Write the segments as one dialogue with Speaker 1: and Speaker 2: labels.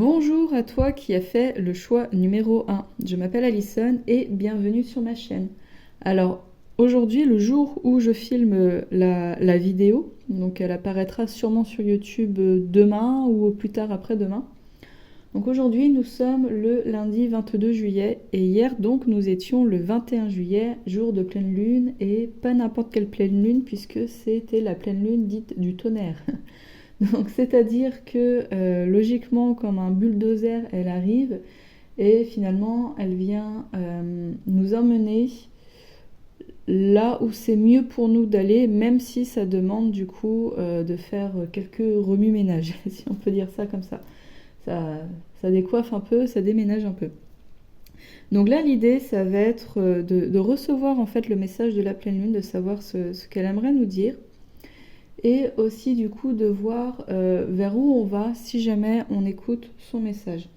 Speaker 1: Bonjour à toi qui as fait le choix numéro 1. Je m'appelle Alison et bienvenue sur ma chaîne. Alors aujourd'hui, le jour où je filme la vidéo, donc elle apparaîtra sûrement sur YouTube demain ou au plus tard après-demain. Donc aujourd'hui, nous sommes le lundi 22 juillet et hier donc nous étions le 21 juillet, jour de pleine lune et pas n'importe quelle pleine lune puisque c'était la pleine lune dite du tonnerre. Donc c'est-à-dire que logiquement comme un bulldozer elle arrive et finalement elle vient nous emmener là où c'est mieux pour nous d'aller, même si ça demande du coup de faire quelques remue-ménages, si on peut dire ça comme ça. Ça décoiffe un peu, ça déménage un peu. Donc là l'idée ça va être de recevoir en fait le message de la pleine lune, de savoir ce qu'elle aimerait nous dire. Et aussi du coup de voir vers où on va si jamais on écoute son message.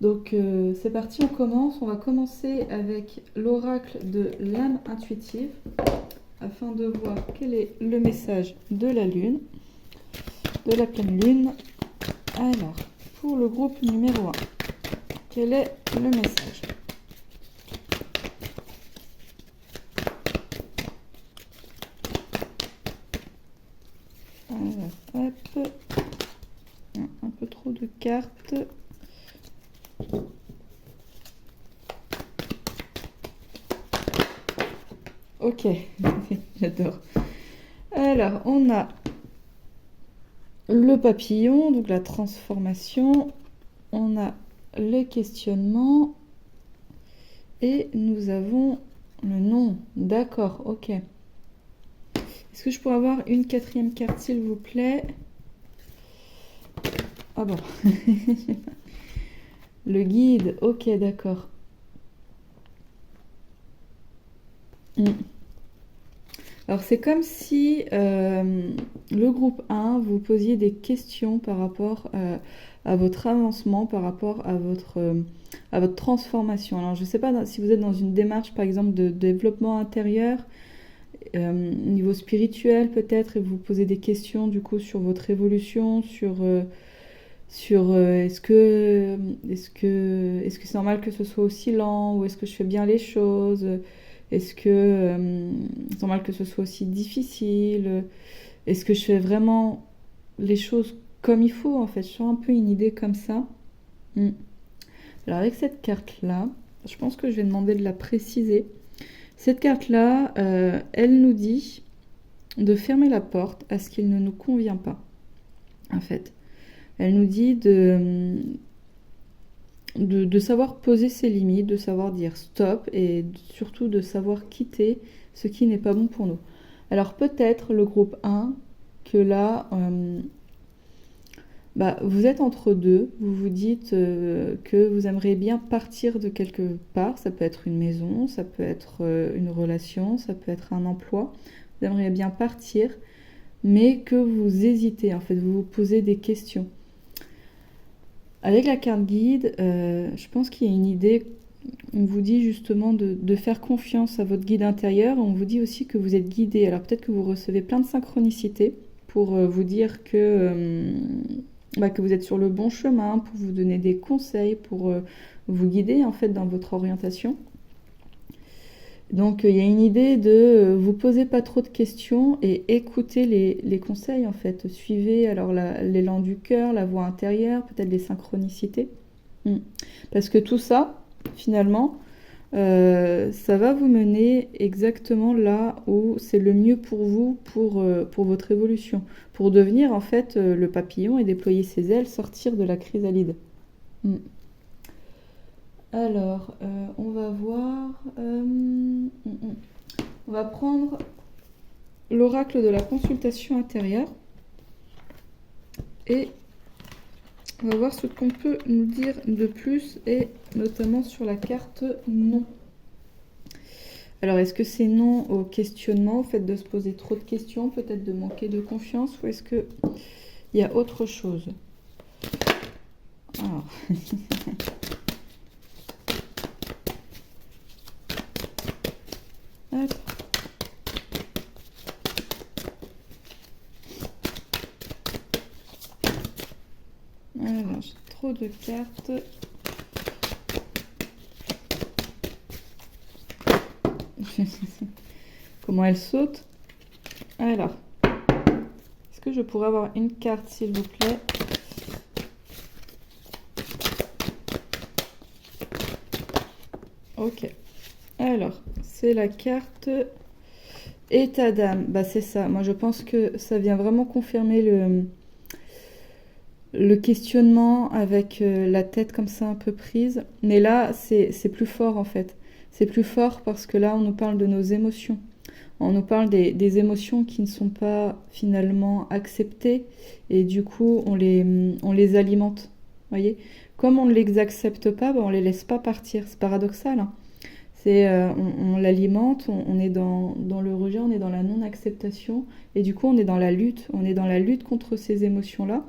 Speaker 1: Donc c'est parti, on commence. On va commencer avec l'oracle de l'âme intuitive afin de voir quel est le message de la lune, de la pleine lune. Alors, pour le groupe numéro 1, quel est le message ? Alors, hop, un peu trop de cartes. Ok, j'adore. Alors, on a le papillon, donc la transformation. On a le questionnement. Et nous avons le nom. D'accord, ok. Est-ce que je pourrais avoir une quatrième carte, s'il vous plaît? Ah bon. Le guide, ok, d'accord. Alors c'est comme si le groupe 1, vous posiez des questions par rapport à votre avancement, par rapport à votre transformation. Alors je ne sais pas si vous êtes dans une démarche par exemple de développement intérieur, niveau spirituel peut-être, et vous posez des questions du coup sur votre évolution, sur est-ce que c'est normal que ce soit aussi lent, ou est-ce que je fais bien les choses, est-ce que c'est normal que ce soit aussi difficile, est-ce que je fais vraiment les choses comme il faut en fait. Je sens un peu une idée comme ça. Alors avec cette carte là, je pense que je vais demander de la préciser. Cette carte là, elle nous dit de fermer la porte à ce qu'il ne nous convient pas en fait. Elle nous dit de savoir poser ses limites, de savoir dire stop et surtout de savoir quitter ce qui n'est pas bon pour nous. Alors peut-être le groupe 1 que là, vous êtes entre deux, vous vous dites que vous aimeriez bien partir de quelque part, ça peut être une maison, ça peut être une relation, ça peut être un emploi, vous aimeriez bien partir, mais que vous hésitez, en fait, vous vous posez des questions. Avec la carte guide, je pense qu'il y a une idée, on vous dit justement de faire confiance à votre guide intérieur, on vous dit aussi que vous êtes guidé. Alors peut-être que vous recevez plein de synchronicités pour vous dire que vous êtes sur le bon chemin, pour vous donner des conseils, pour vous guider en fait dans votre orientation. Donc il y a une idée de vous poser pas trop de questions et écoutez les conseils en fait. Suivez alors l'élan du cœur, la voix intérieure, peut-être les synchronicités. Parce que tout ça, finalement, ça va vous mener exactement là où c'est le mieux pour vous, pour votre évolution. Pour devenir en fait le papillon et déployer ses ailes, sortir de la chrysalide. Alors, on va voir... on va prendre l'oracle de la consultation intérieure. Et on va voir ce qu'on peut nous dire de plus, et notamment sur la carte non. Alors, est-ce que c'est non au questionnement, au fait de se poser trop de questions, peut-être de manquer de confiance, ou est-ce qu'il y a autre chose? Alors... Hop. Alors, j'ai de cartes. Comment elle saute. Alors, est-ce que je pourrais avoir une carte, s'il vous plaît? Ok. Alors, c'est la carte état d'âme. Bah, c'est ça. Moi, je pense que ça vient vraiment confirmer le questionnement avec la tête comme ça un peu prise. Mais là, c'est plus fort en fait. C'est plus fort parce que là, on nous parle de nos émotions. On nous parle des émotions qui ne sont pas finalement acceptées et du coup, on les alimente. Voyez? Comme on ne les accepte pas, bah, on ne les laisse pas partir. C'est paradoxal, hein. On l'alimente, on est dans le rejet, on est dans la non-acceptation et du coup, on est dans la lutte. On est dans la lutte contre ces émotions-là.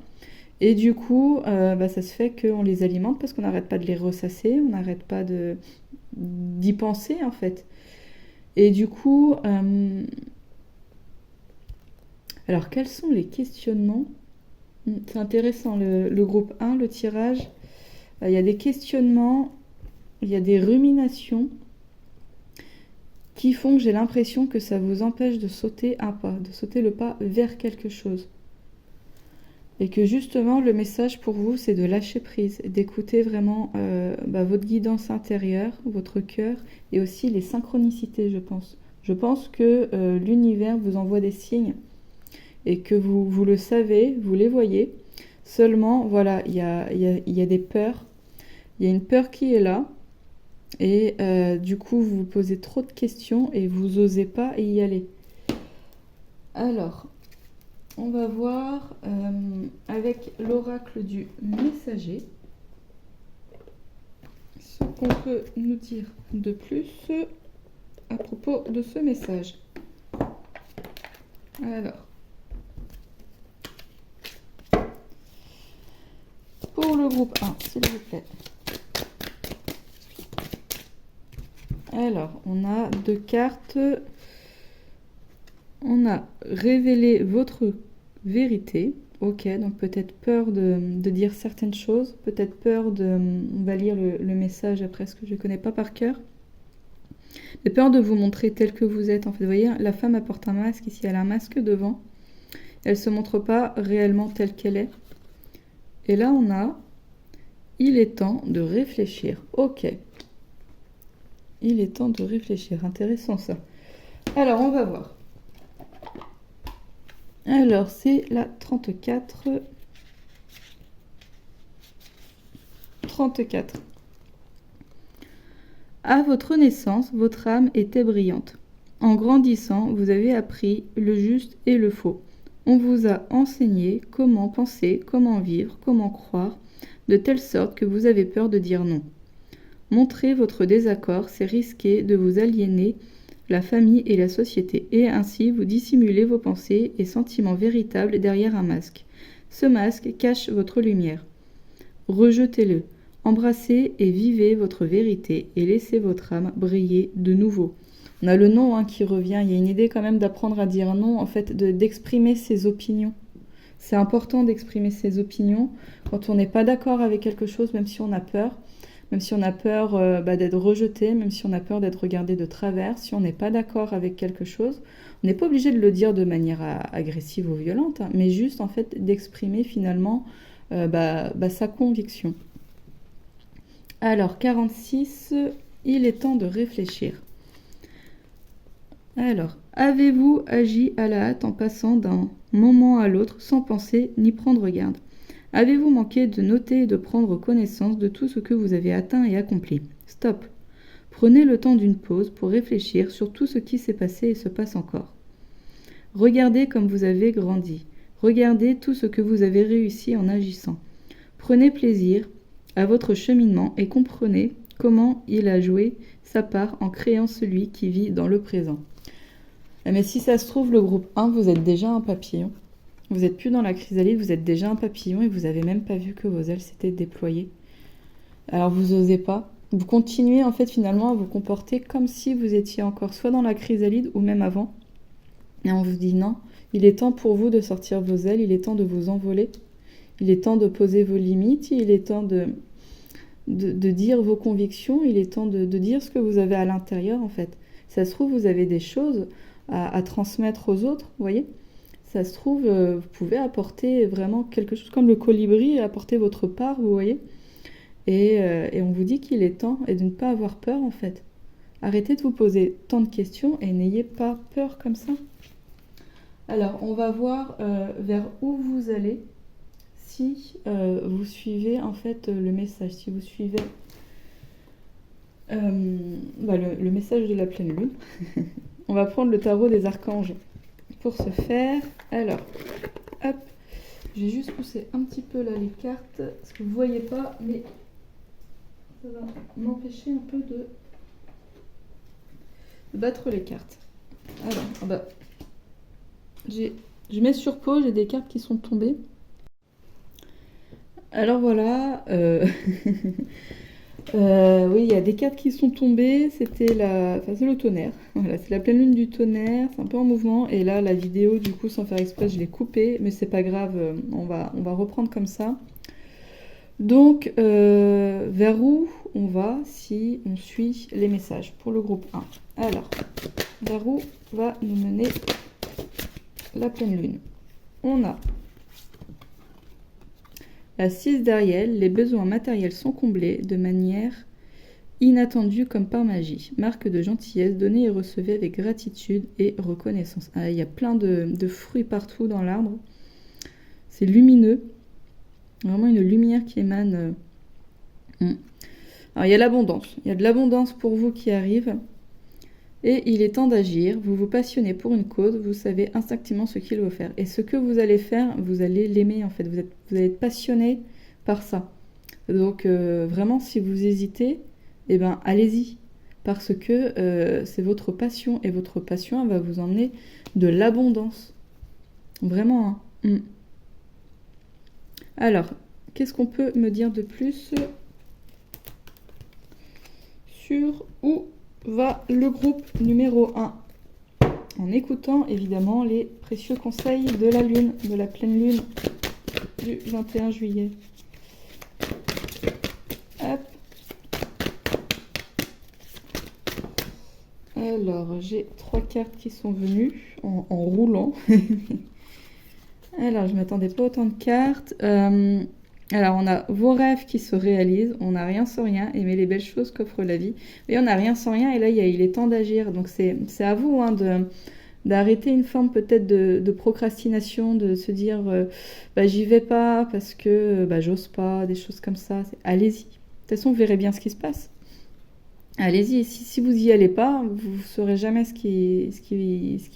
Speaker 1: Et du coup, bah, ça se fait qu'on les alimente parce qu'on n'arrête pas de les ressasser, on n'arrête pas d'y penser en fait. Et du coup, alors quels sont les questionnements? C'est intéressant, le groupe 1, le tirage. Il y a des questionnements, il y a des ruminations qui font que j'ai l'impression que ça vous empêche de sauter un pas, de sauter le pas vers quelque chose. Et que justement, le message pour vous, c'est de lâcher prise, d'écouter vraiment votre guidance intérieure, votre cœur, et aussi les synchronicités, je pense. Je pense que l'univers vous envoie des signes, et que vous le savez, vous les voyez. Seulement, voilà, il y a des peurs. Il y a une peur qui est là, et du coup, vous vous posez trop de questions, et vous n'osez pas y aller. Alors... on va voir avec l'oracle du messager ce qu'on peut nous dire de plus à propos de ce message. Alors, pour le groupe 1, s'il vous plaît. Alors, on a deux cartes. On a révélé votre vérité. Ok, donc peut-être peur de dire certaines choses, peut-être peur de... on va lire le message après, parce que je ne connais pas par cœur. Mais peur de vous montrer tel que vous êtes. En fait, vous voyez, la femme apporte un masque ici, elle a un masque devant. Elle ne se montre pas réellement telle qu'elle est. Et là, on a... il est temps de réfléchir. Ok. Il est temps de réfléchir. Intéressant ça. Alors, on va voir. Alors, c'est la 34. 34. À votre naissance, votre âme était brillante. En grandissant, vous avez appris le juste et le faux. On vous a enseigné comment penser, comment vivre, comment croire, de telle sorte que vous avez peur de dire non. Montrer votre désaccord, c'est risquer de vous aliéner la famille et la société, et ainsi vous dissimulez vos pensées et sentiments véritables derrière un masque. Ce masque cache votre lumière. Rejetez-le, embrassez et vivez votre vérité et laissez votre âme briller de nouveau. On a le non qui revient, il y a une idée quand même d'apprendre à dire non, en fait d'exprimer ses opinions. C'est important d'exprimer ses opinions quand on n'est pas d'accord avec quelque chose, même si on a peur. Même si on a peur d'être rejeté, même si on a peur d'être regardé de travers, si on n'est pas d'accord avec quelque chose, on n'est pas obligé de le dire de manière agressive ou violente, hein, mais juste en fait d'exprimer finalement sa conviction. Alors, 46, il est temps de réfléchir. Alors, avez-vous agi à la hâte en passant d'un moment à l'autre sans penser ni prendre garde ? Avez-vous manqué de noter et de prendre connaissance de tout ce que vous avez atteint et accompli ? Stop. Prenez le temps d'une pause pour réfléchir sur tout ce qui s'est passé et se passe encore. Regardez comme vous avez grandi. Regardez tout ce que vous avez réussi en agissant. Prenez plaisir à votre cheminement et comprenez comment il a joué sa part en créant celui qui vit dans le présent. Mais si ça se trouve, le groupe 1, vous êtes déjà un papillon. Vous n'êtes plus dans la chrysalide, vous êtes déjà un papillon et vous n'avez même pas vu que vos ailes s'étaient déployées. Alors vous n'osez pas. Vous continuez en fait finalement à vous comporter comme si vous étiez encore soit dans la chrysalide ou même avant. Et on vous dit non, il est temps pour vous de sortir vos ailes, il est temps de vous envoler. Il est temps de poser vos limites, il est temps de dire vos convictions, il est temps de dire ce que vous avez à l'intérieur en fait. Ça se trouve, vous avez des choses à transmettre aux autres, vous voyez. Ça se trouve, vous pouvez apporter vraiment quelque chose comme le colibri, apporter votre part, vous voyez. Et on vous dit qu'il est temps et de ne pas avoir peur en fait. Arrêtez de vous poser tant de questions et n'ayez pas peur comme ça. Alors, on va voir vers où vous allez si vous suivez en fait le message, si vous suivez le message de la pleine lune. On va prendre le tarot des archanges pour ce faire. Alors, hop, j'ai juste poussé un petit peu là les cartes, parce que vous ne voyez pas, mais ça va m'empêcher un peu de battre les cartes. Alors, je mets sur pause, j'ai des cartes qui sont tombées. Alors voilà, oui, il y a des cartes qui sont tombées, c'est le tonnerre. Voilà, c'est la pleine lune du tonnerre, c'est un peu en mouvement. Et là, la vidéo, du coup, sans faire exprès, je l'ai coupée, mais c'est pas grave, on va reprendre comme ça. Donc, vers où on va si on suit les messages pour le groupe 1. Alors, vers où va nous mener la pleine lune? On a la 6 d'Ariel, les besoins matériels sont comblés de manière inattendue comme par magie. Marque de gentillesse, donnez et recevez avec gratitude et reconnaissance. Ah, il y a plein de fruits partout dans l'arbre. C'est lumineux. Vraiment une lumière qui émane. Alors il y a l'abondance. Il y a de l'abondance pour vous qui arrive. Et il est temps d'agir. Vous vous passionnez pour une cause. Vous savez instinctivement ce qu'il faut faire. Et ce que vous allez faire, vous allez l'aimer en fait. Vous allez être passionné par ça. Donc vraiment, si vous hésitez, eh ben allez-y. Parce que c'est votre passion. Et votre passion, elle va vous emmener de l'abondance. Vraiment, hein. Alors, qu'est-ce qu'on peut me dire de plus sur où va le groupe numéro 1? En écoutant évidemment les précieux conseils de la lune, de la pleine lune du 21 juillet. Hop. Alors, j'ai 3 cartes qui sont venues en roulant. Alors, je ne m'attendais pas à autant de cartes. Alors, on a vos rêves qui se réalisent. On n'a rien sans rien. Aimer les belles choses qu'offre la vie. Et on n'a rien sans rien. Et là, il est temps d'agir. Donc, c'est à vous d'arrêter une forme peut-être de procrastination, de se dire j'y vais pas parce que j'ose pas, des choses comme ça. Allez-y. De toute façon, vous verrez bien ce qui se passe. Allez-y. Si vous n'y allez pas, vous ne saurez jamais ce qui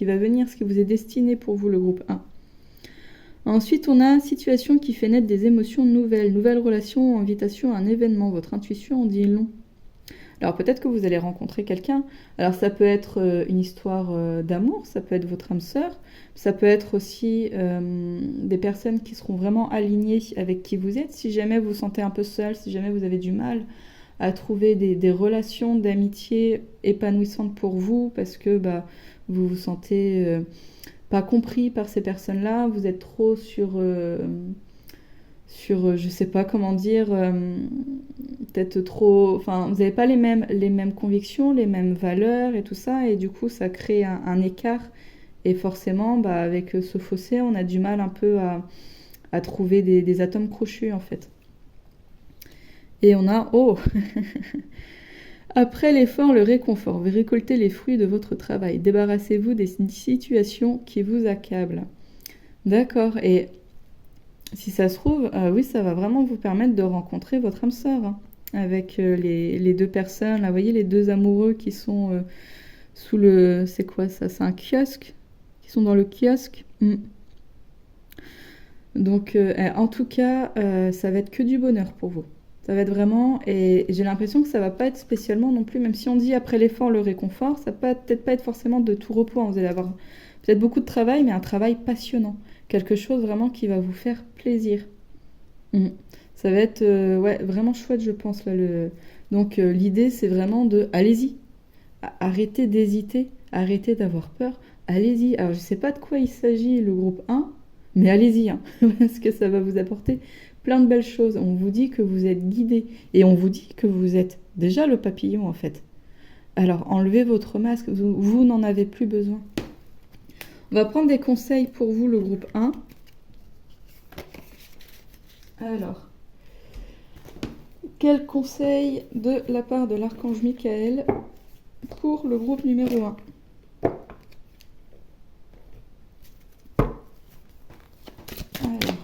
Speaker 1: va venir, ce qui vous est destiné pour vous, le groupe 1. Ensuite, on a situation qui fait naître des émotions nouvelles, nouvelles relations, invitation à un événement. Votre intuition en dit long. Alors peut-être que vous allez rencontrer quelqu'un. Alors ça peut être une histoire d'amour, ça peut être votre âme sœur, ça peut être aussi des personnes qui seront vraiment alignées avec qui vous êtes. Si jamais vous vous sentez un peu seul, si jamais vous avez du mal à trouver des relations d'amitié épanouissantes pour vous, parce que vous vous sentez pas compris par ces personnes-là, vous êtes trop sur je sais pas comment dire, peut-être trop, enfin vous n'avez pas les mêmes convictions, les mêmes valeurs et tout ça, et du coup ça crée un écart, et forcément avec ce fossé on a du mal un peu à trouver des atomes crochus en fait. Et on a après l'effort, le réconfort. Vous récoltez les fruits de votre travail. Débarrassez-vous des situations qui vous accablent. D'accord. Et si ça se trouve, oui, ça va vraiment vous permettre de rencontrer votre âme sœur. Hein, avec les deux personnes. Là, vous voyez les deux amoureux qui sont sous le... C'est quoi ça? C'est un kiosque? Qui sont dans le kiosque. Donc, en tout cas, ça va être que du bonheur pour vous. Ça va être vraiment, et j'ai l'impression que ça va pas être spécialement non plus, même si on dit après l'effort le réconfort, ça va peut-être pas être forcément de tout repos, hein. Vous allez avoir peut-être beaucoup de travail, mais un travail passionnant, quelque chose vraiment qui va vous faire plaisir. Ça va être vraiment chouette, je pense là. Donc l'idée c'est vraiment allez-y, arrêtez d'hésiter, arrêtez d'avoir peur, allez-y. Alors je sais pas de quoi il s'agit le groupe 1, mais allez-y, hein, parce que ça va vous apporter plein de belles choses. On vous dit que vous êtes guidé et on vous dit que vous êtes déjà le papillon en fait. Alors enlevez votre masque, vous n'en avez plus besoin. On va prendre des conseils pour vous, le groupe 1. Alors, quel conseil de la part de l'archange Michael pour le groupe numéro 1? Alors,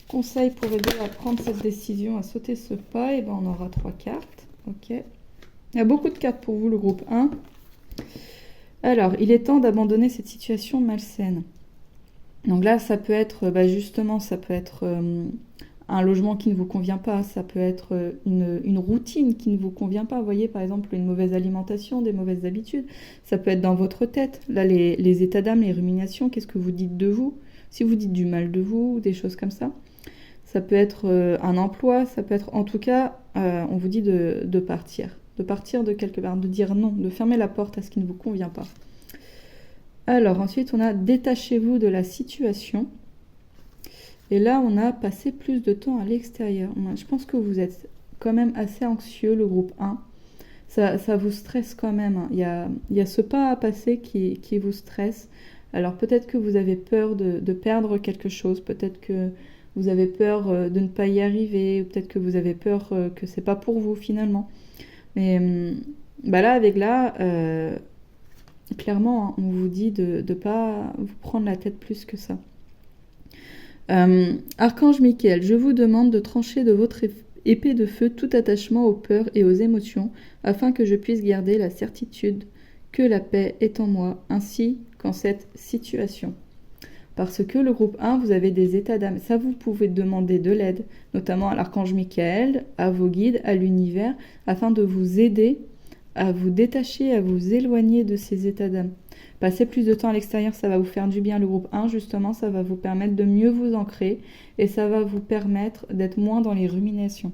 Speaker 1: conseil pour aider à prendre cette décision, à sauter ce pas, et ben on aura 3 cartes. Ok. Il y a beaucoup de cartes pour vous, le groupe 1. Alors, il est temps d'abandonner cette situation malsaine. Donc là, ça peut être, justement, ça peut être un logement qui ne vous convient pas, ça peut être une routine qui ne vous convient pas. Vous voyez, par exemple, une mauvaise alimentation, des mauvaises habitudes. Ça peut être dans votre tête. Là, les états d'âme, les ruminations, qu'est-ce que vous dites de vous? Si vous dites du mal de vous, des choses comme ça. Ça peut être un emploi, ça peut être, en tout cas, on vous dit de partir. De partir de quelque part, de dire non, de fermer la porte à ce qui ne vous convient pas. Alors, ensuite, on a détachez-vous de la situation. Et là, on a passé plus de temps à l'extérieur. Je pense que vous êtes quand même assez anxieux, le groupe 1. Ça vous stresse quand même. Il y a ce pas à passer qui vous stresse. Alors, peut-être que vous avez peur de perdre quelque chose. Peut-être que vous avez peur de ne pas y arriver. Ou peut-être que vous avez peur que c'est pas pour vous, finalement. Mais là, avec là... clairement, hein, on vous dit de ne pas vous prendre la tête plus que ça. Archange Michael, je vous demande de trancher de votre épée de feu tout attachement aux peurs et aux émotions, afin que je puisse garder la certitude que la paix est en moi, ainsi qu'en cette situation. Parce que le groupe 1, vous avez des états d'âme. Ça, vous pouvez demander de l'aide, notamment à l'archange Michael, à vos guides, à l'univers, afin de vous aider à vous détacher, à vous éloigner de ces états d'âme. Passer plus de temps à l'extérieur, ça va vous faire du bien. Le groupe 1, justement, ça va vous permettre de mieux vous ancrer et ça va vous permettre d'être moins dans les ruminations.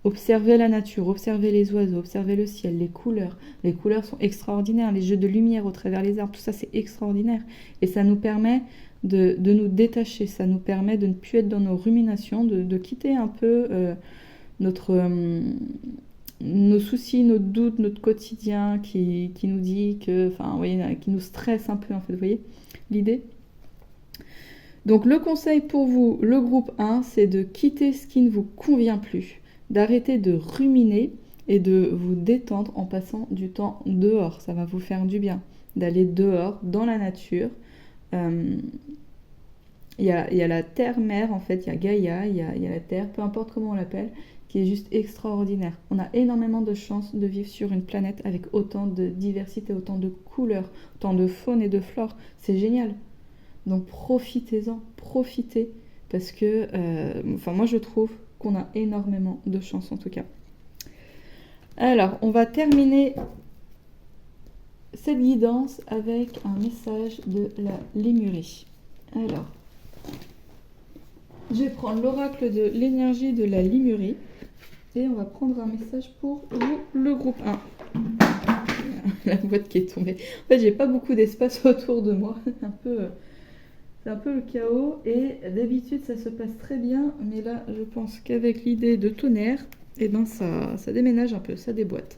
Speaker 1: Observez la nature, observez les oiseaux, observez le ciel, les couleurs. Les couleurs sont extraordinaires, les jeux de lumière au travers les arbres, tout ça c'est extraordinaire. Et ça nous permet de nous détacher, ça nous permet de ne plus être dans nos ruminations, de quitter un peu nos soucis, nos doutes, notre quotidien qui nous dit que, enfin, vous voyez, qui nous stresse un peu, en fait, vous voyez l'idée? Donc, le conseil pour vous, le groupe 1, c'est de quitter ce qui ne vous convient plus, d'arrêter de ruminer et de vous détendre en passant du temps dehors. Ça va vous faire du bien, d'aller dehors, dans la nature. Il y a la terre-mère, en fait, il y a Gaïa, il y a la terre, peu importe comment on l'appelle, qui est juste extraordinaire. On a énormément de chance de vivre sur une planète avec autant de diversité, autant de couleurs, autant de faune et de flore. C'est génial. Donc profitez-en, profitez, parce que, moi je trouve qu'on a énormément de chance en tout cas. Alors, on va terminer cette guidance avec un message de la Lémurie. Alors, je vais prendre l'oracle de l'énergie de la Lémurie. Et on va prendre un message pour vous, le groupe 1. La boîte qui est tombée. En fait, j'ai pas beaucoup d'espace autour de moi. C'est un peu le chaos. Et d'habitude, ça se passe très bien. Mais là, je pense qu'avec l'idée de tonnerre, ça déménage un peu, ça déboîte.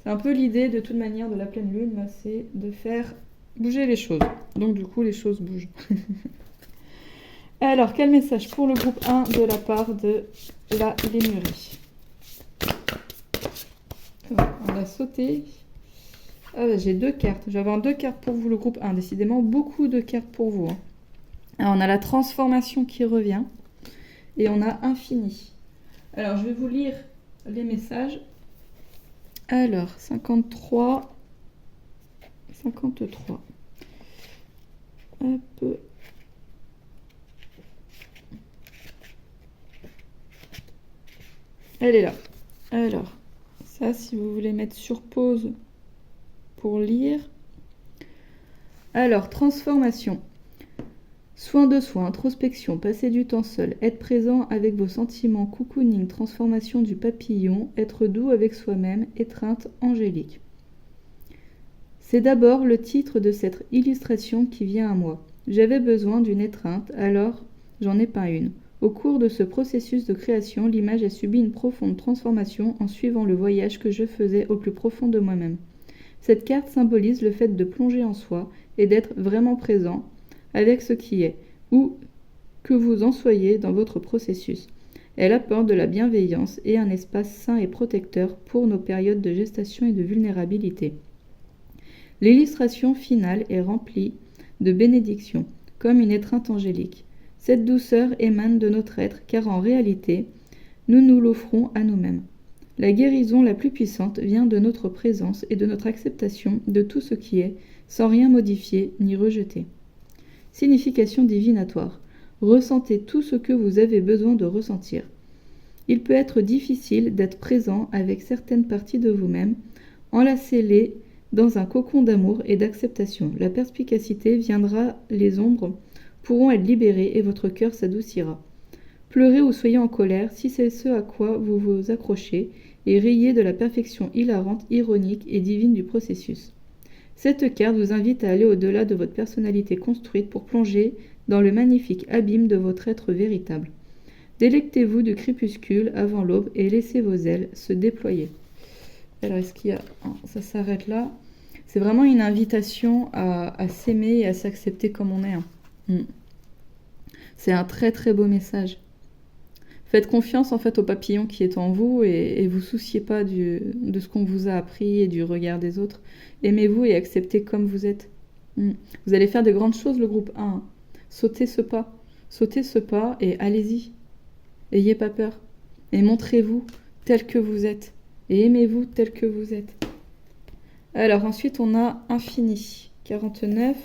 Speaker 1: C'est un peu l'idée, de toute manière, de la pleine lune, là, c'est de faire bouger les choses. Donc, du coup, les choses bougent. Alors, quel message pour le groupe 1 de la part de la Lémurie? On a sauté. J'ai 2 cartes. Je vais avoir 2 cartes pour vous, le groupe 1. Décidément, beaucoup de cartes pour vous. Hein. Alors, on a la transformation qui revient. Et on a infini. Alors, je vais vous lire les messages. Alors, 53. 53. Hop. Elle est là. Alors. Si vous voulez mettre sur pause pour lire. Alors, transformation. Soin de soi, introspection, passer du temps seul, être présent avec vos sentiments, cocooning, transformation du papillon, être doux avec soi-même, étreinte angélique. C'est d'abord le titre de cette illustration qui vient à moi. J'avais besoin d'une étreinte, alors j'en ai peint une. Au cours de ce processus de création, l'image a subi une profonde transformation en suivant le voyage que je faisais au plus profond de moi-même. Cette carte symbolise le fait de plonger en soi et d'être vraiment présent avec ce qui est, où que vous en soyez dans votre processus. Elle apporte de la bienveillance et un espace sain et protecteur pour nos périodes de gestation et de vulnérabilité. L'illustration finale est remplie de bénédictions, comme une étreinte angélique. Cette douceur émane de notre être, car en réalité, nous nous l'offrons à nous-mêmes. La guérison la plus puissante vient de notre présence et de notre acceptation de tout ce qui est, sans rien modifier ni rejeter. Signification divinatoire. Ressentez tout ce que vous avez besoin de ressentir. Il peut être difficile d'être présent avec certaines parties de vous-même, enlacez-les dans un cocon d'amour et d'acceptation. La perspicacité viendra, les ombres pourront être libérées et votre cœur s'adoucira. Pleurez ou soyez en colère si c'est ce à quoi vous vous accrochez et riez de la perfection hilarante, ironique et divine du processus. Cette carte vous invite à aller au-delà de votre personnalité construite pour plonger dans le magnifique abîme de votre être véritable. Délectez-vous du crépuscule avant l'aube et laissez vos ailes se déployer. Alors, est-ce qu'il y a... Ça s'arrête là. C'est vraiment une invitation à s'aimer et à s'accepter comme on est. C'est un très très beau message. Faites confiance en fait au papillon qui est en vous et vous souciez pas de ce qu'on vous a appris et du regard des autres. Aimez-vous et acceptez comme vous êtes. Vous allez faire de grandes choses, le groupe 1. Sautez ce pas. Sautez ce pas et allez-y. Ayez pas peur. Et montrez-vous tel que vous êtes. Et aimez-vous tel que vous êtes. Alors ensuite on a infini. 49.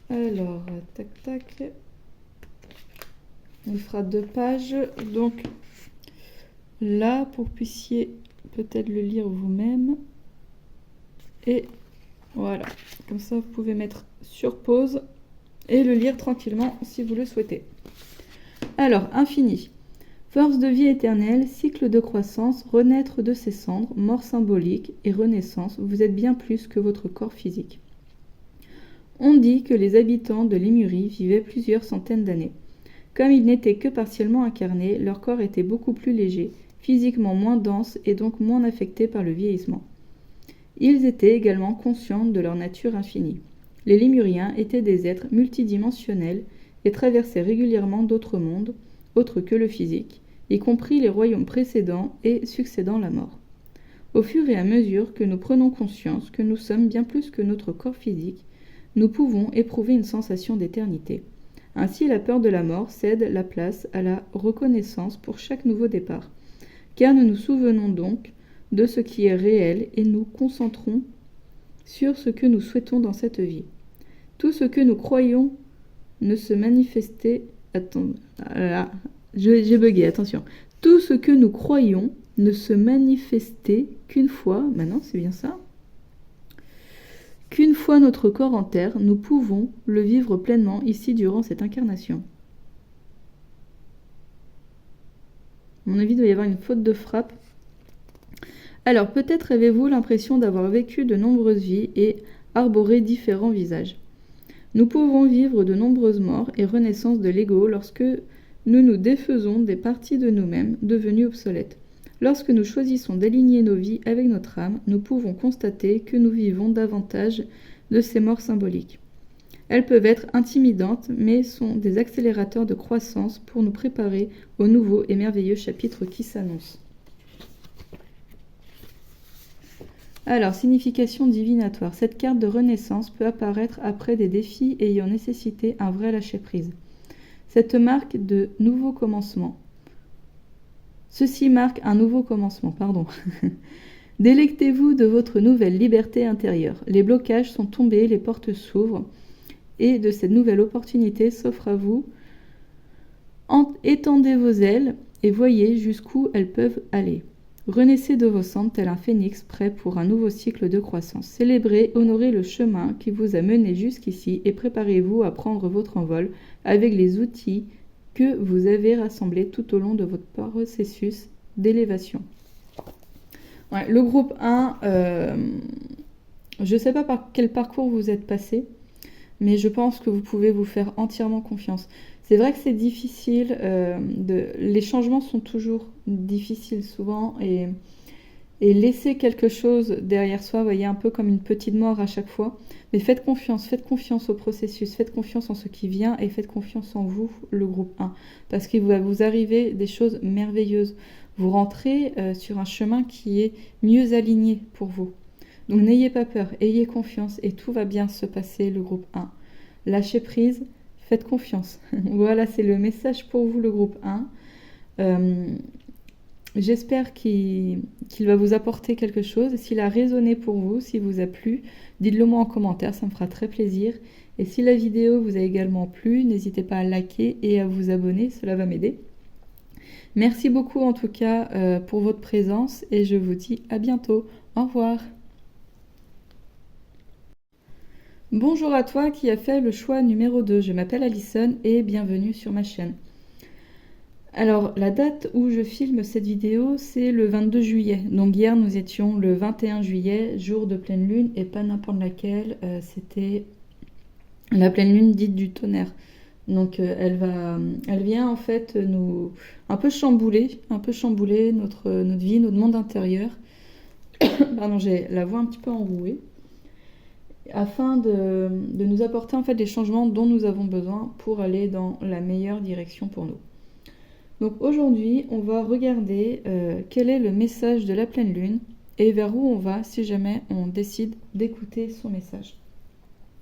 Speaker 1: Alors, tac tac. On fera 2 pages. Donc là, pour que vous puissiez peut-être le lire vous-même. Et voilà. Comme ça, vous pouvez mettre sur pause et le lire tranquillement si vous le souhaitez. Alors, infini. Force de vie éternelle, cycle de croissance, renaître de ses cendres, mort symbolique et renaissance, vous êtes bien plus que votre corps physique. On dit que les habitants de Lémurie vivaient plusieurs centaines d'années. Comme ils n'étaient que partiellement incarnés, leur corps était beaucoup plus léger, physiquement moins dense et donc moins affecté par le vieillissement. Ils étaient également conscients de leur nature infinie. Les Lémuriens étaient des êtres multidimensionnels et traversaient régulièrement d'autres mondes, autres que le physique, y compris les royaumes précédents et succédant la mort. Au fur et à mesure que nous prenons conscience que nous sommes bien plus que notre corps physique, nous pouvons éprouver une sensation d'éternité. Ainsi, la peur de la mort cède la place à la reconnaissance pour chaque nouveau départ, car nous nous souvenons donc de ce qui est réel et nous concentrons sur ce que nous souhaitons dans cette vie. Tout ce que nous croyons ne se manifester... j'ai bugué, attention. Tout ce que nous croyons ne se manifestait qu'une fois... Maintenant, c'est bien ça ? Qu'une fois notre corps en terre, nous pouvons le vivre pleinement ici durant cette incarnation. À mon avis, il doit y avoir une faute de frappe. Alors, peut-être avez-vous l'impression d'avoir vécu de nombreuses vies et arboré différents visages. Nous pouvons vivre de nombreuses morts et renaissances de l'ego lorsque nous nous défaisons des parties de nous-mêmes devenues obsolètes. Lorsque nous choisissons d'aligner nos vies avec notre âme, nous pouvons constater que nous vivons davantage de ces morts symboliques. Elles peuvent être intimidantes, mais sont des accélérateurs de croissance pour nous préparer au nouveau et merveilleux chapitre qui s'annonce. Alors, signification divinatoire. Cette carte de renaissance peut apparaître après des défis ayant nécessité un vrai lâcher-prise. Cette marque de nouveau commencement. Ceci marque un nouveau commencement, Délectez-vous de votre nouvelle liberté intérieure. Les blocages sont tombés, les portes s'ouvrent et de cette nouvelle opportunité s'offre à vous. Étendez vos ailes et voyez jusqu'où elles peuvent aller. Renaissez de vos cendres tel un phénix prêt pour un nouveau cycle de croissance. Célébrez, honorez le chemin qui vous a mené jusqu'ici et préparez-vous à prendre votre envol avec les outils que vous avez rassemblé tout au long de votre processus d'élévation. Ouais, le groupe 1, je ne sais pas par quel parcours vous êtes passé, mais je pense que vous pouvez vous faire entièrement confiance. C'est vrai que c'est difficile, les changements sont toujours difficiles souvent, et laisser quelque chose derrière soi, vous voyez, un peu comme une petite mort à chaque fois. Mais faites confiance au processus, faites confiance en ce qui vient et faites confiance en vous, le groupe 1. Parce qu'il va vous arriver des choses merveilleuses. Vous rentrez sur un chemin qui est mieux aligné pour vous. Donc n'ayez pas peur, ayez confiance et tout va bien se passer, le groupe 1. Lâchez prise, faites confiance. Voilà, c'est le message pour vous, le groupe 1. J'espère qu'il va vous apporter quelque chose. S'il a résonné pour vous, s'il vous a plu, dites-le moi en commentaire, ça me fera très plaisir. Et si la vidéo vous a également plu, n'hésitez pas à liker et à vous abonner, cela va m'aider. Merci beaucoup en tout cas pour votre présence et je vous dis à bientôt. Au revoir. Bonjour à toi qui as fait le choix numéro 2. Je m'appelle Alison et bienvenue sur ma chaîne. Alors, la date où je filme cette vidéo, c'est le 22 juillet. Donc hier, nous étions le 21 juillet, jour de pleine lune, et pas n'importe laquelle, c'était la pleine lune dite du tonnerre. Donc elle vient en fait nous un peu chambouler notre vie, notre monde intérieur. Pardon, j'ai la voix un petit peu enrouée. Afin de nous apporter en fait les changements dont nous avons besoin pour aller dans la meilleure direction pour nous. Donc aujourd'hui, on va regarder quel est le message de la pleine lune et vers où on va si jamais on décide d'écouter son message.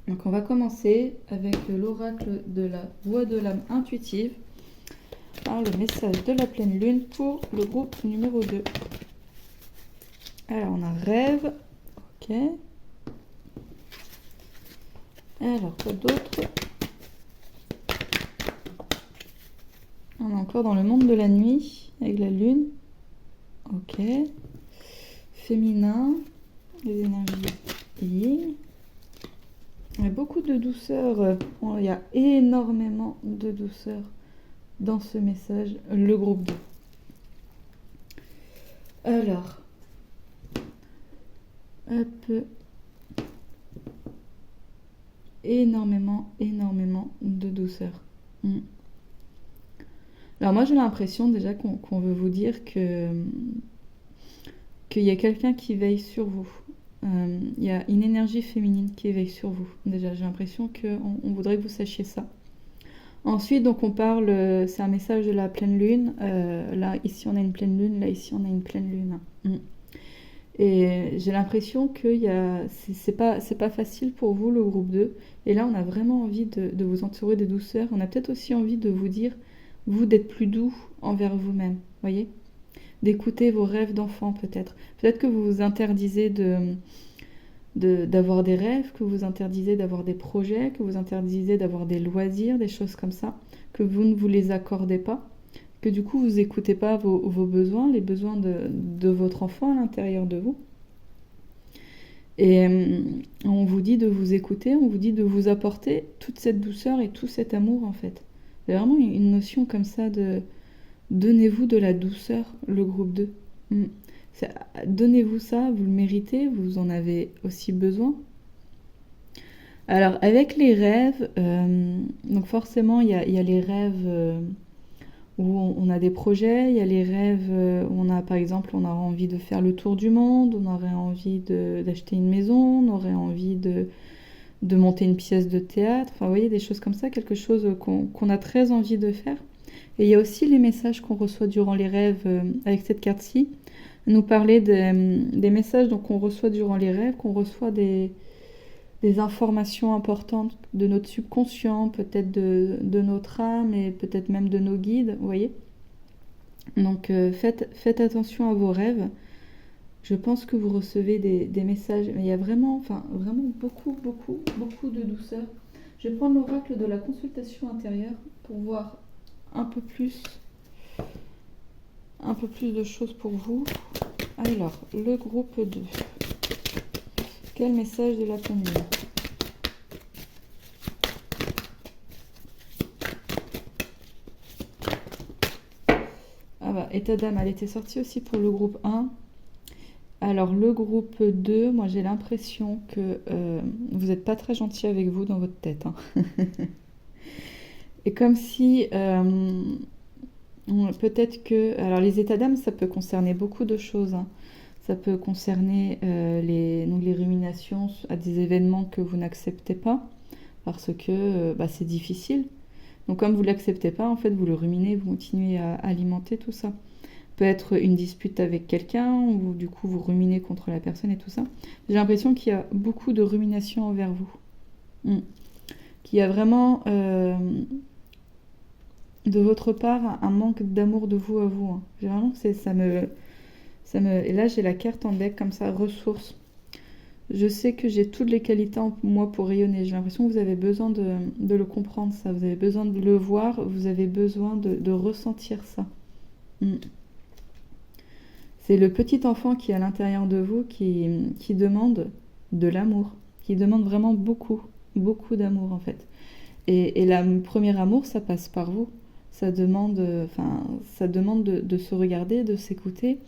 Speaker 1: Donc on va commencer avec l'oracle de la voix de l'âme intuitive par le message de la pleine lune pour le groupe numéro 2. Alors on a rêve, ok. Alors quoi d'autre? On est encore dans le monde de la nuit, avec la lune. Ok. Féminin, les énergies yin. Il y a beaucoup de douceur. Il y a énormément de douceur dans ce message, le groupe 2. Alors, hop. Énormément de douceur. Alors moi j'ai l'impression déjà qu'on veut vous dire qu'il y a quelqu'un qui veille sur vous. Il y a une énergie féminine qui veille sur vous. Déjà j'ai l'impression qu'on voudrait que vous sachiez ça. Ensuite donc on parle, c'est un message de la pleine lune. Là ici on a une pleine lune, là ici on a une pleine lune. Et j'ai l'impression que c'est pas facile pour vous le groupe 2. Et là on a vraiment envie de vous entourer de douceur. On a peut-être aussi envie de vous dire vous d'être plus doux envers vous-même, voyez, d'écouter vos rêves d'enfant peut-être. Peut-être que vous vous interdisez d'avoir des rêves, que vous vous interdisez d'avoir des projets, que vous interdisez d'avoir des loisirs, des choses comme ça, que vous ne vous les accordez pas, que du coup vous n'écoutez pas vos besoins, les besoins de votre enfant à l'intérieur de vous. Et on vous dit de vous écouter, on vous dit de vous apporter toute cette douceur et tout cet amour en fait. C'est vraiment une notion comme ça de donnez-vous de la douceur, le groupe 2. Donnez-vous ça, vous le méritez, vous en avez aussi besoin. Alors avec les rêves, donc forcément il y a les rêves où on a des projets, il y a les rêves où on a par exemple on a envie de faire le tour du monde, on aurait envie d'acheter une maison, on aurait envie de monter une pièce de théâtre, enfin vous voyez des choses comme ça, quelque chose qu'on a très envie de faire. Et il y a aussi les messages qu'on reçoit durant les rêves avec cette carte-ci, nous parler des messages qu'on reçoit durant les rêves, qu'on reçoit des informations importantes de notre subconscient, peut-être de notre âme et peut-être même de nos guides, vous voyez. Donc faites attention à vos rêves. Je pense que vous recevez des messages, mais il y a vraiment beaucoup de douceur. Je vais prendre l'oracle de la consultation intérieure pour voir un peu plus de choses pour vous. Alors, le groupe 2. Quel message de la pleine lune? état d'âme, elle était sortie aussi pour le groupe 1. Alors le groupe 2, moi j'ai l'impression que vous n'êtes pas très gentil avec vous dans votre tête, hein. Et comme si peut-être que... Alors les états d'âme, ça peut concerner beaucoup de choses, hein. Ça peut concerner donc les ruminations à des événements que vous n'acceptez pas, parce que c'est difficile. Donc comme vous ne l'acceptez pas, en fait, vous le ruminez, vous continuez à alimenter tout ça. Peut être une dispute avec quelqu'un, ou du coup vous ruminez contre la personne et tout ça. J'ai l'impression qu'il y a beaucoup de rumination envers vous. Qu'il y a vraiment, de votre part, un manque d'amour de vous à vous, hein. J'ai vraiment que Et là, j'ai la carte en deck comme ça, ressources. Je sais que j'ai toutes les qualités en moi pour rayonner. J'ai l'impression que vous avez besoin de le comprendre, ça. Vous avez besoin de le voir, vous avez besoin de ressentir ça. C'est le petit enfant qui est à l'intérieur de vous qui demande de l'amour, qui demande vraiment beaucoup, beaucoup d'amour en fait. Et le premier amour, ça passe par vous. Ça demande de se regarder, de s'écouter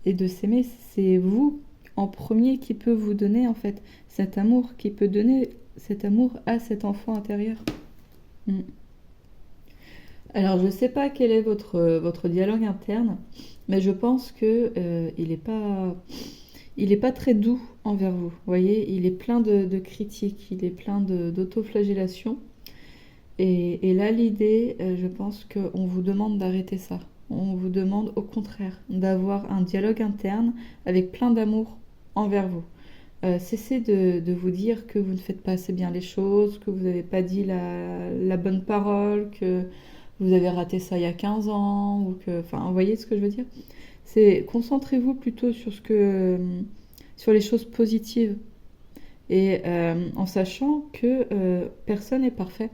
Speaker 1: et de s'aimer. C'est vous en premier qui peut vous donner en fait cet amour, qui peut donner cet amour à cet enfant intérieur. Alors je ne sais pas quel est votre dialogue interne, mais je pense que il est pas très doux envers vous. Vous voyez, il est plein de critiques, il est plein d'autoflagellation. Et là, l'idée, je pense qu'on vous demande d'arrêter ça. On vous demande au contraire d'avoir un dialogue interne avec plein d'amour envers vous. Cessez de vous dire que vous ne faites pas assez bien les choses, que vous n'avez pas dit la bonne parole, que vous avez raté ça il y a 15 ans, ou que... Enfin, vous voyez ce que je veux dire? Concentrez-vous plutôt sur les choses positives. Et en sachant que personne n'est parfait.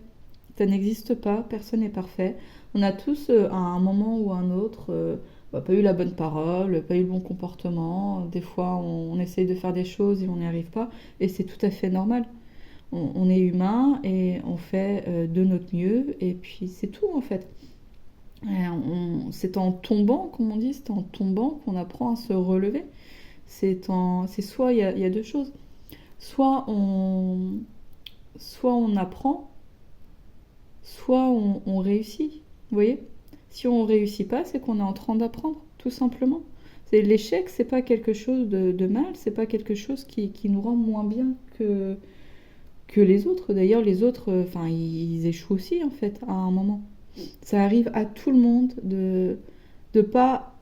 Speaker 1: Ça n'existe pas, personne n'est parfait. On a tous, à un moment ou un autre, pas eu la bonne parole, pas eu le bon comportement. Des fois, on essaye de faire des choses et on n'y arrive pas. Et c'est tout à fait normal. On est humain et on fait de notre mieux. Et puis, c'est tout, en fait. C'est en tombant, comme on dit, c'est en tombant qu'on apprend à se relever. C'est soit, il y a deux choses. Soit on apprend, soit on réussit. Vous voyez? Si on réussit pas, c'est qu'on est en train d'apprendre, tout simplement. L'échec, c'est pas quelque chose de mal, c'est pas quelque chose qui nous rend moins bien que les autres. D'ailleurs, les autres, ils échouent aussi, en fait, à un moment. Ça arrive à tout le monde de pas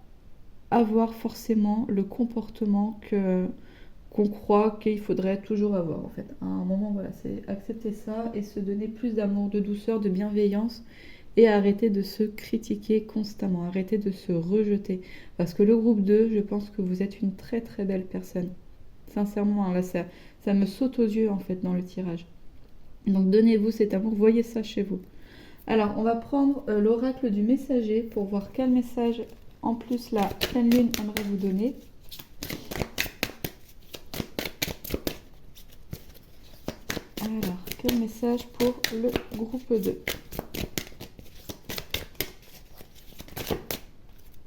Speaker 1: avoir forcément le comportement qu'on croit qu'il faudrait toujours avoir, en fait. À un moment, voilà, c'est accepter ça et se donner plus d'amour, de douceur, de bienveillance et arrêter de se critiquer constamment, arrêter de se rejeter. Parce que le groupe 2, je pense que vous êtes une très très belle personne. Sincèrement, hein, là, ça me saute aux yeux, en fait, dans le tirage. Donc, donnez-vous cet amour, voyez ça chez vous. Alors, on va prendre l'oracle du messager pour voir quel message, en plus, la pleine lune aimerait vous donner. Alors, quel message pour le groupe 2?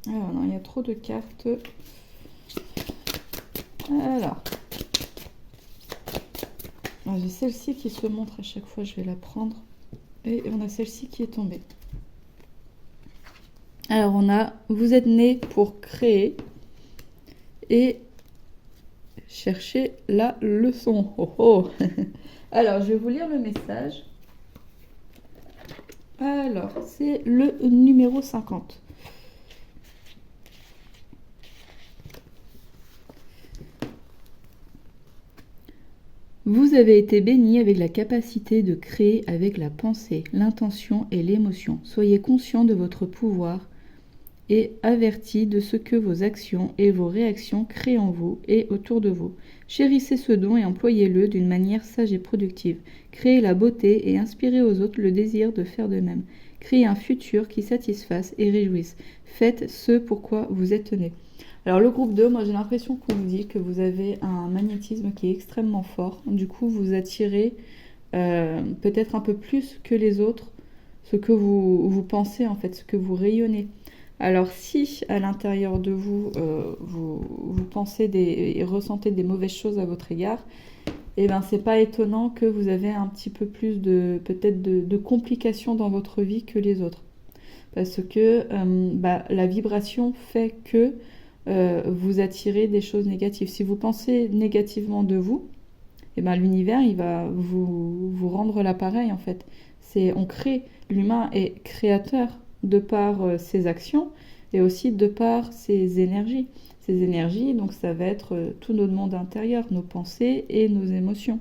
Speaker 1: Alors, non, il y a trop de cartes. Alors, j'ai celle-ci qui se montre à chaque fois, je vais la prendre. Et on a celle-ci qui est tombée. Alors, on a « Vous êtes né pour créer et chercher la leçon. » Oh oh. Alors, je vais vous lire le message. Alors, c'est le numéro 50. Vous avez été béni avec la capacité de créer avec la pensée, l'intention et l'émotion. Soyez conscient de votre pouvoir et averti de ce que vos actions et vos réactions créent en vous et autour de vous. Chérissez ce don et employez-le d'une manière sage et productive. Créez la beauté et inspirez aux autres le désir de faire de même. Créez un futur qui satisfasse et réjouisse. Faites ce pourquoi vous êtes né. Alors le groupe 2, moi j'ai l'impression qu'on vous dit que vous avez un magnétisme qui est extrêmement fort. Du coup, vous attirez peut-être un peu plus que les autres ce que vous pensez en fait, ce que vous rayonnez. Alors si à l'intérieur de vous, vous pensez et ressentez des mauvaises choses à votre égard, eh ben c'est pas étonnant que vous avez un petit peu plus peut-être de complications dans votre vie que les autres. Parce que la vibration fait que vous attirez des choses négatives. Si vous pensez négativement de vous, eh ben l'univers il va vous rendre l'appareil en fait. On crée, l'humain est créateur de par ses actions et aussi de par ses énergies. Ces énergies, donc ça va être tout notre monde intérieur, nos pensées et nos émotions.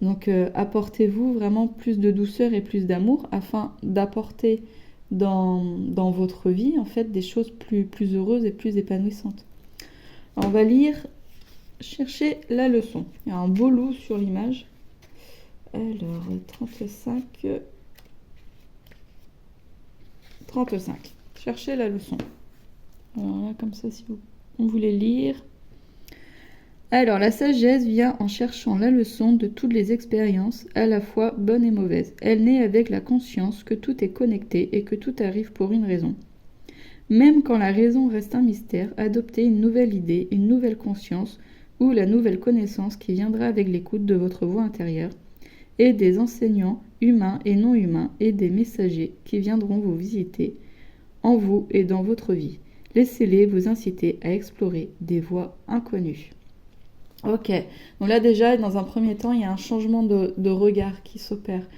Speaker 1: Donc apportez-vous vraiment plus de douceur et plus d'amour afin d'apporter dans votre vie en fait des choses plus heureuses et plus épanouissantes. Alors, on va lire, chercher la leçon. Il y a un beau loup sur l'image. Alors 35. Cherchez la leçon. Alors là, comme ça, si on voulait lire. Alors, la sagesse vient en cherchant la leçon de toutes les expériences, à la fois bonnes et mauvaises. Elle naît avec la conscience que tout est connecté et que tout arrive pour une raison. Même quand la raison reste un mystère, adoptez une nouvelle idée, une nouvelle conscience, ou la nouvelle connaissance qui viendra avec l'écoute de votre voix intérieure, et des enseignants humains et non humains, et des messagers qui viendront vous visiter en vous et dans votre vie. Laissez-les vous inciter à explorer des voies inconnues. Ok, donc là déjà, dans un premier temps, il y a un changement de regard qui s'opère.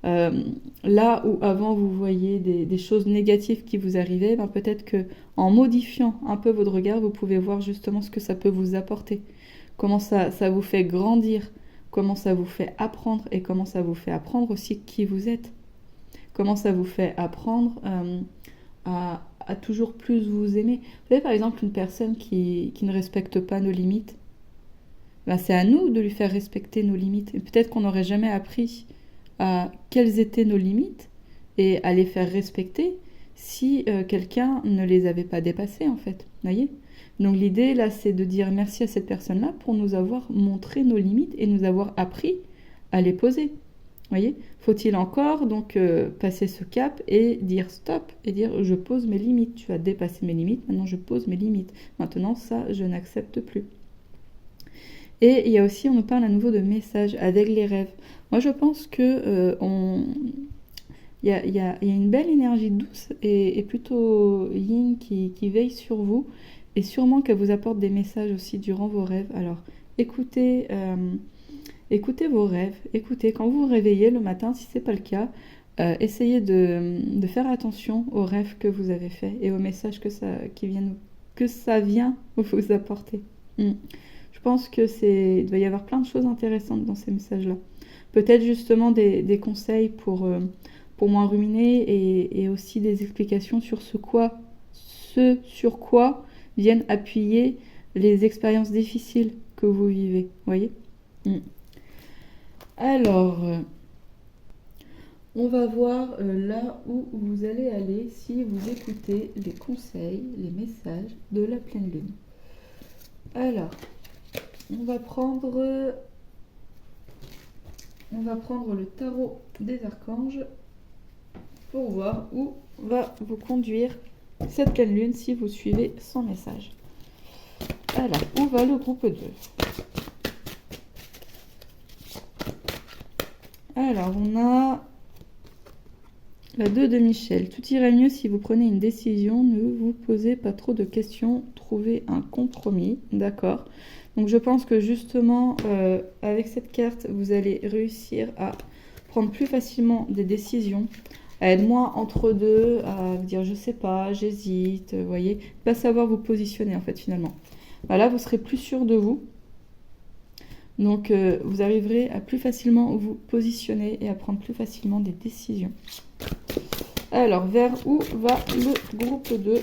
Speaker 1: Là où avant vous voyez des choses négatives qui vous arrivaient, ben peut-être que en modifiant un peu votre regard, vous pouvez voir justement ce que ça peut vous apporter. Comment ça vous fait grandir, comment ça vous fait apprendre et comment ça vous fait apprendre aussi qui vous êtes. Comment ça vous fait apprendre à toujours plus vous aimer. Vous savez par exemple une personne qui ne respecte pas nos limites, ben c'est à nous de lui faire respecter nos limites. Et peut-être qu'on n'aurait jamais appris à quelles étaient nos limites et à les faire respecter si quelqu'un ne les avait pas dépassées en fait. Voyez ? Donc l'idée là c'est de dire merci à cette personne-là pour nous avoir montré nos limites et nous avoir appris à les poser. Voyez ? Faut-il encore donc passer ce cap et dire stop et dire je pose mes limites. Tu as dépassé mes limites, maintenant je pose mes limites. Maintenant ça je n'accepte plus. Et il y a aussi, on nous parle à nouveau de messages avec les rêves. Moi, je pense que il y a une belle énergie douce et plutôt yin qui veille sur vous et sûrement qu'elle vous apporte des messages aussi durant vos rêves. Alors, écoutez vos rêves. Écoutez, quand vous vous réveillez le matin, si ce n'est pas le cas, essayez de faire attention aux rêves que vous avez faits et aux messages que ça vient vous apporter. Je pense il doit y avoir plein de choses intéressantes dans ces messages-là. Peut-être justement des conseils pour moins ruminer et aussi des explications sur ce sur quoi viennent appuyer les expériences difficiles que vous vivez. Voyez ? Alors, on va voir là où vous allez aller si vous écoutez les conseils, les messages de la pleine lune. Alors, on va prendre le tarot des archanges pour voir où va vous conduire cette pleine lune si vous suivez son message. Alors, où va le groupe 2 ? Alors, on a la 2 de Michel. Tout irait mieux si vous prenez une décision, ne vous posez pas trop de questions, trouvez un compromis, d'accord ? Donc je pense que justement, avec cette carte, vous allez réussir à prendre plus facilement des décisions, à être moins entre deux, à vous dire je sais pas, j'hésite, vous voyez, pas savoir vous positionner en fait finalement. Là, vous serez plus sûr de vous. Donc vous arriverez à plus facilement vous positionner et à prendre plus facilement des décisions. Alors, vers où va le groupe 2 ?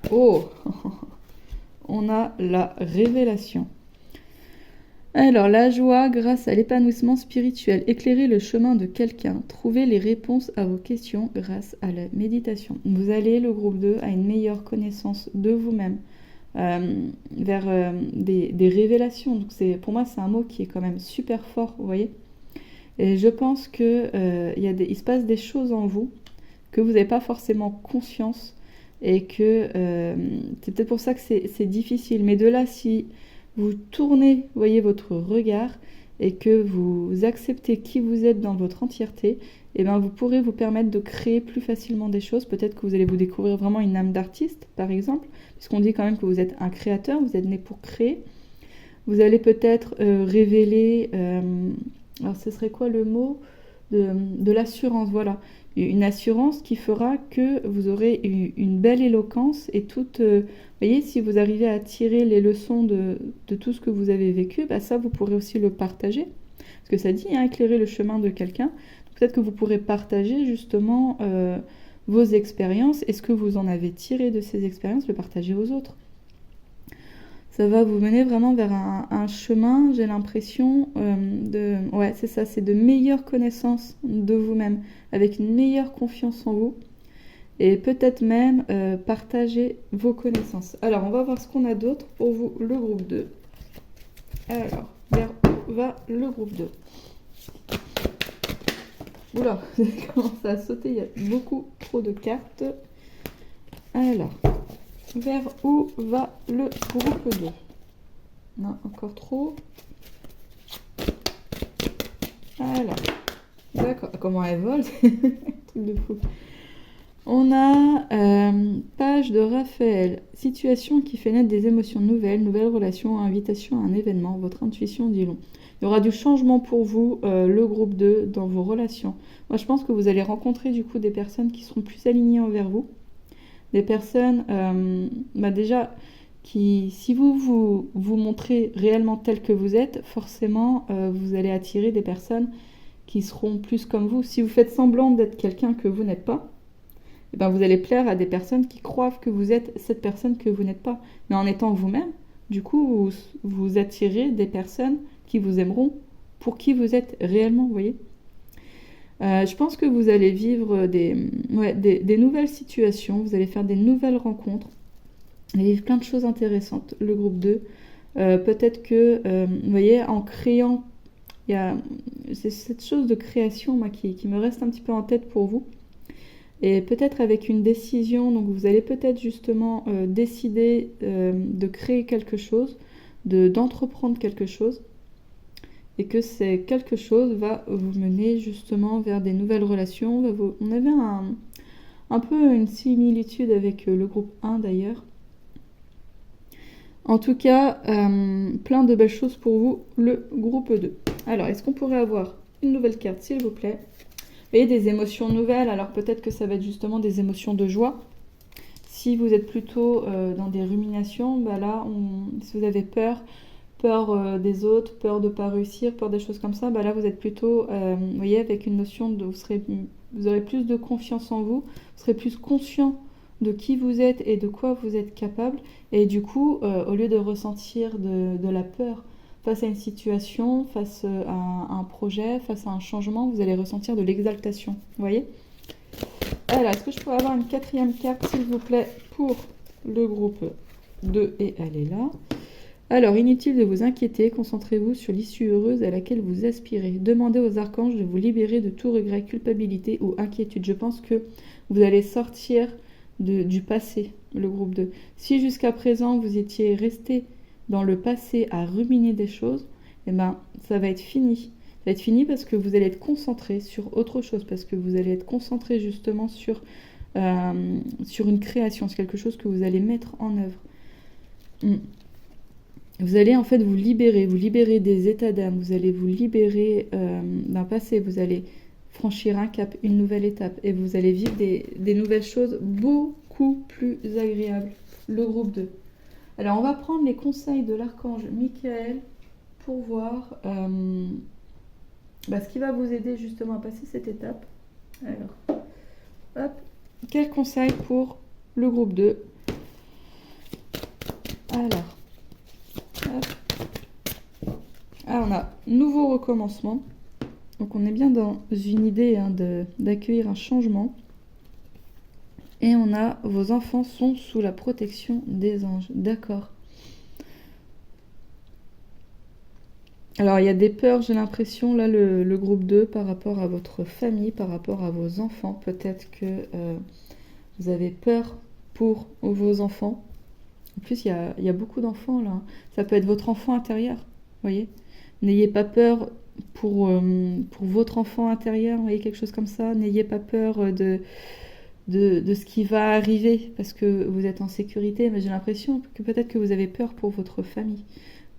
Speaker 1: Oh, on a la révélation. Alors, la joie grâce à l'épanouissement spirituel. Éclairer le chemin de quelqu'un. Trouver les réponses à vos questions grâce à la méditation. Vous allez, le groupe 2, à une meilleure connaissance de vous-même. Vers des révélations. Donc pour moi, c'est un mot qui est quand même super fort, vous voyez. Et je pense que il se passe des choses en vous que vous n'avez pas forcément conscience et que c'est peut-être pour ça que c'est difficile. Mais de là, si vous tournez, voyez, votre regard et que vous acceptez qui vous êtes dans votre entièreté, et ben vous pourrez vous permettre de créer plus facilement des choses. Peut-être que vous allez vous découvrir vraiment une âme d'artiste, par exemple, puisqu'on dit quand même que vous êtes un créateur, vous êtes né pour créer. Vous allez peut-être révéler, alors ce serait quoi le mot de l'assurance, voilà. Une assurance qui fera que vous aurez une belle éloquence et toute... vous voyez, si vous arrivez à tirer les leçons de tout ce que vous avez vécu, bah ça, vous pourrez aussi le partager. Parce que ça dit, hein, éclairer le chemin de quelqu'un. Peut-être que vous pourrez partager justement vos expériences et ce que vous en avez tiré de ces expériences, le partager aux autres. Ça va vous mener vraiment vers un chemin, j'ai l'impression, ouais, c'est ça, c'est de meilleures connaissances de vous-même, avec une meilleure confiance en vous, et peut-être même partager vos connaissances. Alors, on va voir ce qu'on a d'autre pour vous, le groupe 2. Alors, vers où va le groupe 2 ? Oula, vous avez commencé à sauter, il y a beaucoup trop de cartes. Alors... Vers où va le groupe 2 ? Non, encore trop. Voilà. D'accord. Comment elle vole ? C'est un truc de fou. On a page de Raphaël. Situation qui fait naître des émotions nouvelles, nouvelles relations, invitation à un événement. Votre intuition dit long. Il y aura du changement pour vous, le groupe 2, dans vos relations. Moi, je pense que vous allez rencontrer du coup des personnes qui seront plus alignées envers vous. Des personnes, déjà, qui, si vous montrez réellement tel que vous êtes, forcément, vous allez attirer des personnes qui seront plus comme vous. Si vous faites semblant d'être quelqu'un que vous n'êtes pas, eh ben vous allez plaire à des personnes qui croient que vous êtes cette personne que vous n'êtes pas. Mais en étant vous-même, du coup, vous attirez des personnes qui vous aimeront pour qui vous êtes réellement, vous voyez. Je pense que vous allez vivre des nouvelles situations, vous allez faire des nouvelles rencontres, vous allez vivre plein de choses intéressantes, le groupe 2. Peut-être que, vous voyez, en créant, c'est cette chose de création moi, qui me reste un petit peu en tête pour vous. Et peut-être avec une décision, donc vous allez peut-être justement décider de créer quelque chose, d'entreprendre quelque chose. Et que c'est quelque chose va vous mener justement vers des nouvelles relations. On avait un peu une similitude avec le groupe 1 d'ailleurs. En tout cas, plein de belles choses pour vous, le groupe 2. Alors, est-ce qu'on pourrait avoir une nouvelle carte, s'il vous plaît ? Vous voyez, des émotions nouvelles, alors peut-être que ça va être justement des émotions de joie. Si vous êtes plutôt dans des ruminations, bah là, si vous avez peur des autres, peur de ne pas réussir, peur des choses comme ça, bah là vous êtes plutôt, vous voyez, avec une notion de... Vous aurez plus de confiance en vous, vous serez plus conscient de qui vous êtes et de quoi vous êtes capable. Et du coup, au lieu de ressentir de la peur face à une situation, face à un projet, face à un changement, vous allez ressentir de l'exaltation, vous voyez. Alors, est-ce que je pourrais avoir une quatrième carte, s'il vous plaît, pour le groupe 2 ? Et elle est là. Alors, inutile de vous inquiéter, concentrez-vous sur l'issue heureuse à laquelle vous aspirez. Demandez aux archanges de vous libérer de tout regret, culpabilité ou inquiétude. Je pense que vous allez sortir du passé, le groupe 2. Si jusqu'à présent vous étiez resté dans le passé à ruminer des choses, eh ben, ça va être fini. Ça va être fini parce que vous allez être concentré sur autre chose, parce que vous allez être concentré justement sur une création, sur quelque chose que vous allez mettre en œuvre. Vous allez en fait vous libérer des états d'âme, vous allez vous libérer d'un passé, vous allez franchir un cap, une nouvelle étape, et vous allez vivre des nouvelles choses beaucoup plus agréables, le groupe 2. Alors on va prendre les conseils de l'archange Michael pour voir ce qui va vous aider justement à passer cette étape. Alors, hop, quel conseil pour le groupe 2 ? Alors, on a nouveau recommencement. Donc on est bien dans une idée d'accueillir un changement. Et on a vos enfants sont sous la protection des anges. D'accord. Alors, il y a des peurs, j'ai l'impression, là, le groupe 2, par rapport à votre famille, par rapport à vos enfants. Peut-être que vous avez peur pour vos enfants. En plus, il y a beaucoup d'enfants, là. Ça peut être votre enfant intérieur, vous voyez. N'ayez pas peur pour votre enfant intérieur, vous voyez, quelque chose comme ça. N'ayez pas peur de ce qui va arriver, parce que vous êtes en sécurité. Mais j'ai l'impression que peut-être que vous avez peur pour votre famille.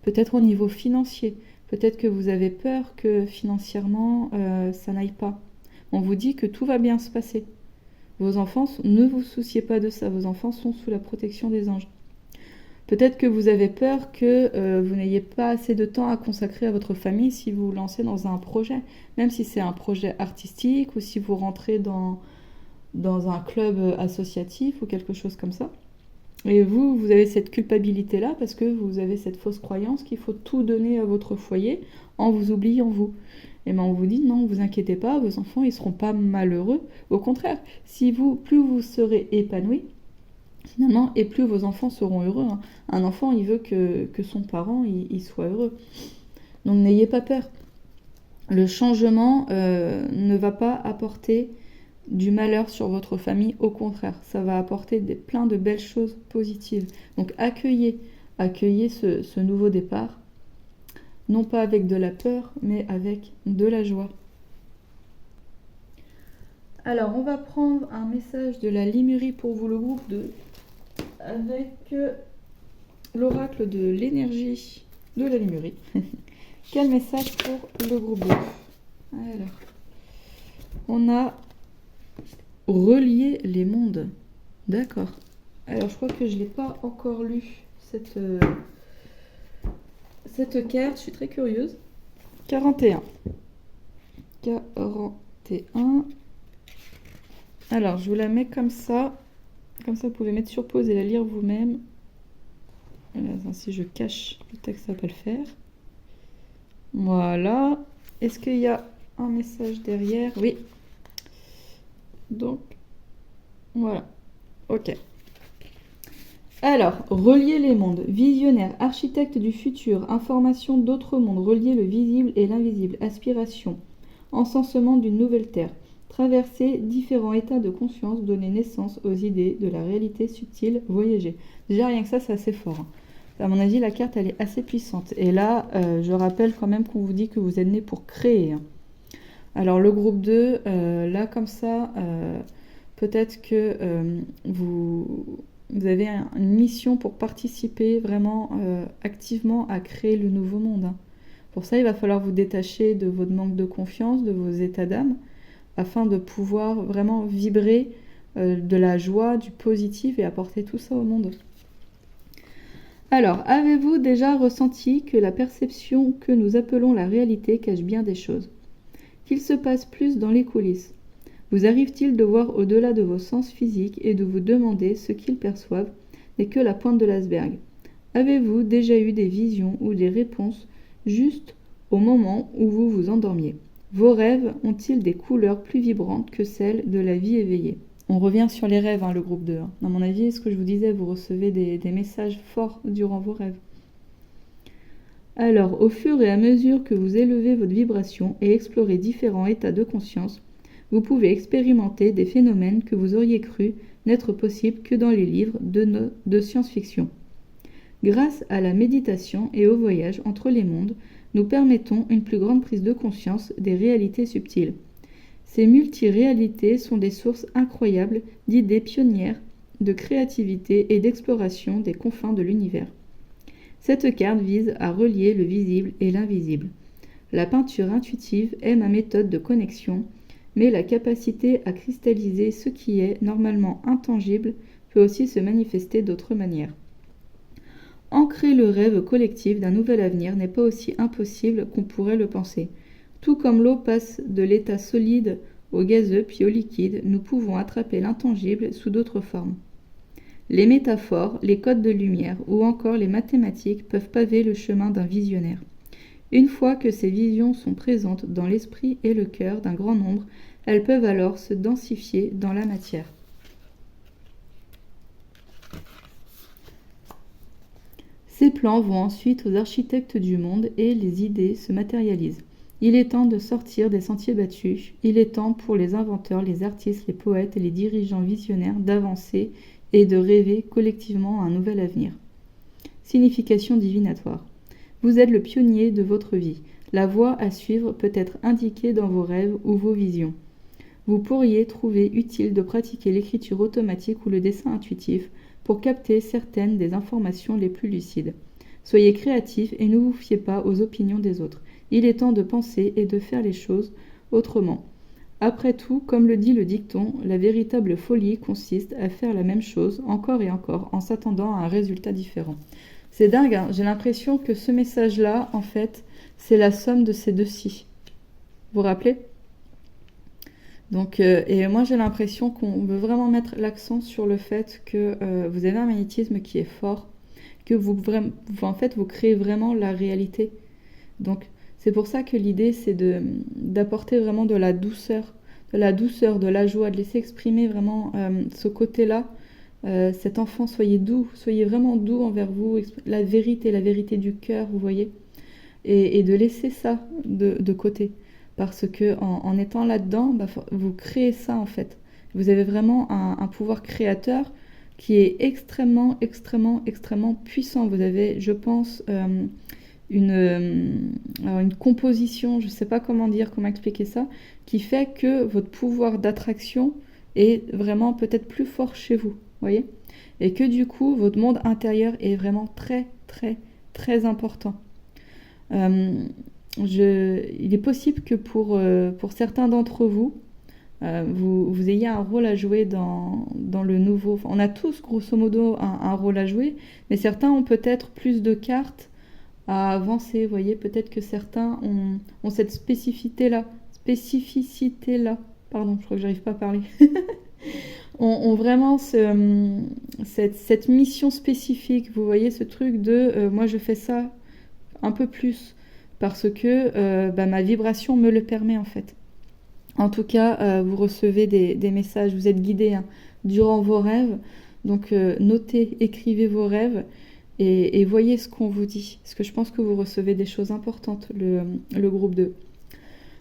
Speaker 1: Peut-être au niveau financier. Peut-être que vous avez peur que financièrement, ça n'aille pas. On vous dit que tout va bien se passer. Vos enfants, ne vous souciez pas de ça. Vos enfants sont sous la protection des anges. Peut-être que vous avez peur que vous n'ayez pas assez de temps à consacrer à votre famille si vous vous lancez dans un projet. Même si c'est un projet artistique ou si vous rentrez dans un club associatif ou quelque chose comme ça. Et vous avez cette culpabilité-là parce que vous avez cette fausse croyance qu'il faut tout donner à votre foyer en vous oubliant vous. Et bien on vous dit non, vous inquiétez pas, vos enfants ils seront pas malheureux. Au contraire, plus vous serez épanoui, finalement, et plus vos enfants seront heureux. Hein. Un enfant, il veut que son parent il soit heureux. Donc n'ayez pas peur. Le changement ne va pas apporter du malheur sur votre famille, au contraire, ça va apporter plein de belles choses positives. Donc accueillez ce nouveau départ, non pas avec de la peur, mais avec de la joie. Alors, on va prendre un message de la Limurie pour vous, le groupe 2, avec l'oracle de l'énergie de la Limurie. Quel message pour le groupe 2? Alors, on a relier les mondes. D'accord. Alors, je crois que je ne l'ai pas encore lu, cette carte. Je suis très curieuse. 41. 41. Alors, je vous la mets comme ça. Comme ça, vous pouvez mettre sur pause et la lire vous-même. Si je cache le texte, ça va pas le faire. Voilà. Est-ce qu'il y a un message derrière? Oui. Donc, voilà. Ok. Alors, relier les mondes. Visionnaire, architecte du futur, information d'autres mondes, relier le visible et l'invisible, aspiration, encensement d'une nouvelle terre, traverser différents états de conscience, donner naissance aux idées de la réalité subtile, voyager. Déjà, rien que ça, c'est assez fort. À mon avis, la carte, elle est assez puissante. Et là, je rappelle quand même qu'on vous dit que vous êtes né pour créer. Alors, le groupe 2, là, comme ça... peut-être que vous avez une mission pour participer vraiment activement à créer le nouveau monde. Hein. Pour ça, il va falloir vous détacher de votre manque de confiance, de vos états d'âme, afin de pouvoir vraiment vibrer de la joie, du positif et apporter tout ça au monde. Alors, avez-vous déjà ressenti que la perception que nous appelons la réalité cache bien des choses? Qu'il se passe plus dans les coulisses? Vous arrive-t-il de voir au-delà de vos sens physiques et de vous demander ce qu'ils perçoivent n'est que la pointe de l'iceberg? Avez-vous déjà eu des visions ou des réponses juste au moment où vous vous endormiez? Vos rêves ont-ils des couleurs plus vibrantes que celles de la vie éveillée? On revient sur les rêves, le groupe 2. À mon avis, ce que je vous disais, vous recevez des messages forts durant vos rêves. Alors, au fur et à mesure que vous élevez votre vibration et explorez différents états de conscience, vous pouvez expérimenter des phénomènes que vous auriez cru n'être possibles que dans les livres de science-fiction. Grâce à la méditation et au voyage entre les mondes, nous permettons une plus grande prise de conscience des réalités subtiles. Ces multiréalités sont des sources incroyables d'idées pionnières, de créativité et d'exploration des confins de l'univers. Cette carte vise à relier le visible et l'invisible. La peinture intuitive est ma méthode de connexion, mais la capacité à cristalliser ce qui est normalement intangible peut aussi se manifester d'autres manières. Ancrer le rêve collectif d'un nouvel avenir n'est pas aussi impossible qu'on pourrait le penser. Tout comme l'eau passe de l'état solide au gazeux puis au liquide, nous pouvons attraper l'intangible sous d'autres formes. Les métaphores, les codes de lumière ou encore les mathématiques peuvent paver le chemin d'un visionnaire. Une fois que ces visions sont présentes dans l'esprit et le cœur d'un grand nombre, elles peuvent alors se densifier dans la matière. Ces plans vont ensuite aux architectes du monde et les idées se matérialisent. Il est temps de sortir des sentiers battus, il est temps pour les inventeurs, les artistes, les poètes et les dirigeants visionnaires d'avancer et de rêver collectivement à un nouvel avenir. Signification divinatoire. Vous êtes le pionnier de votre vie. La voie à suivre peut être indiquée dans vos rêves ou vos visions. Vous pourriez trouver utile de pratiquer l'écriture automatique ou le dessin intuitif pour capter certaines des informations les plus lucides. Soyez créatif et ne vous fiez pas aux opinions des autres. Il est temps de penser et de faire les choses autrement. Après tout, comme le dit le dicton, la véritable folie consiste à faire la même chose encore et encore en s'attendant à un résultat différent. C'est dingue, hein. J'ai l'impression que ce message-là, en fait, c'est la somme de ces deux-ci. Vous vous rappelez ? Donc, et moi j'ai l'impression qu'on veut vraiment mettre l'accent sur le fait que vous avez un magnétisme qui est fort, que en fait, vous créez vraiment la réalité. Donc, c'est pour ça que l'idée, c'est d'apporter vraiment de la douceur, de la joie, de laisser exprimer vraiment ce côté-là. Cet enfant, soyez doux, soyez vraiment doux envers vous, la vérité du cœur, vous voyez, et de laisser ça de côté. Parce que en étant là-dedans, vous créez ça en fait. Vous avez vraiment un pouvoir créateur qui est extrêmement, extrêmement, extrêmement puissant. Vous avez, je pense, une composition, je ne sais pas comment expliquer ça, qui fait que votre pouvoir d'attraction est vraiment peut-être plus fort chez vous, voyez ? Et que du coup, votre monde intérieur est vraiment très, très, très important. Il est possible que pour certains d'entre vous, vous ayez un rôle à jouer dans le nouveau. Enfin, on a tous, grosso modo, un rôle à jouer, mais certains ont peut-être plus de cartes à avancer. Vous voyez, peut-être que certains ont cette spécificité-là. Pardon, je crois que j'arrive pas à parler. ont vraiment cette mission spécifique. Vous voyez, ce truc de moi, je fais ça un peu plus parce que ma vibration me le permet en fait. En tout cas, vous recevez des messages, vous êtes guidé durant vos rêves. Donc notez, écrivez vos rêves et voyez ce qu'on vous dit. Parce que je pense que vous recevez des choses importantes, le groupe 2.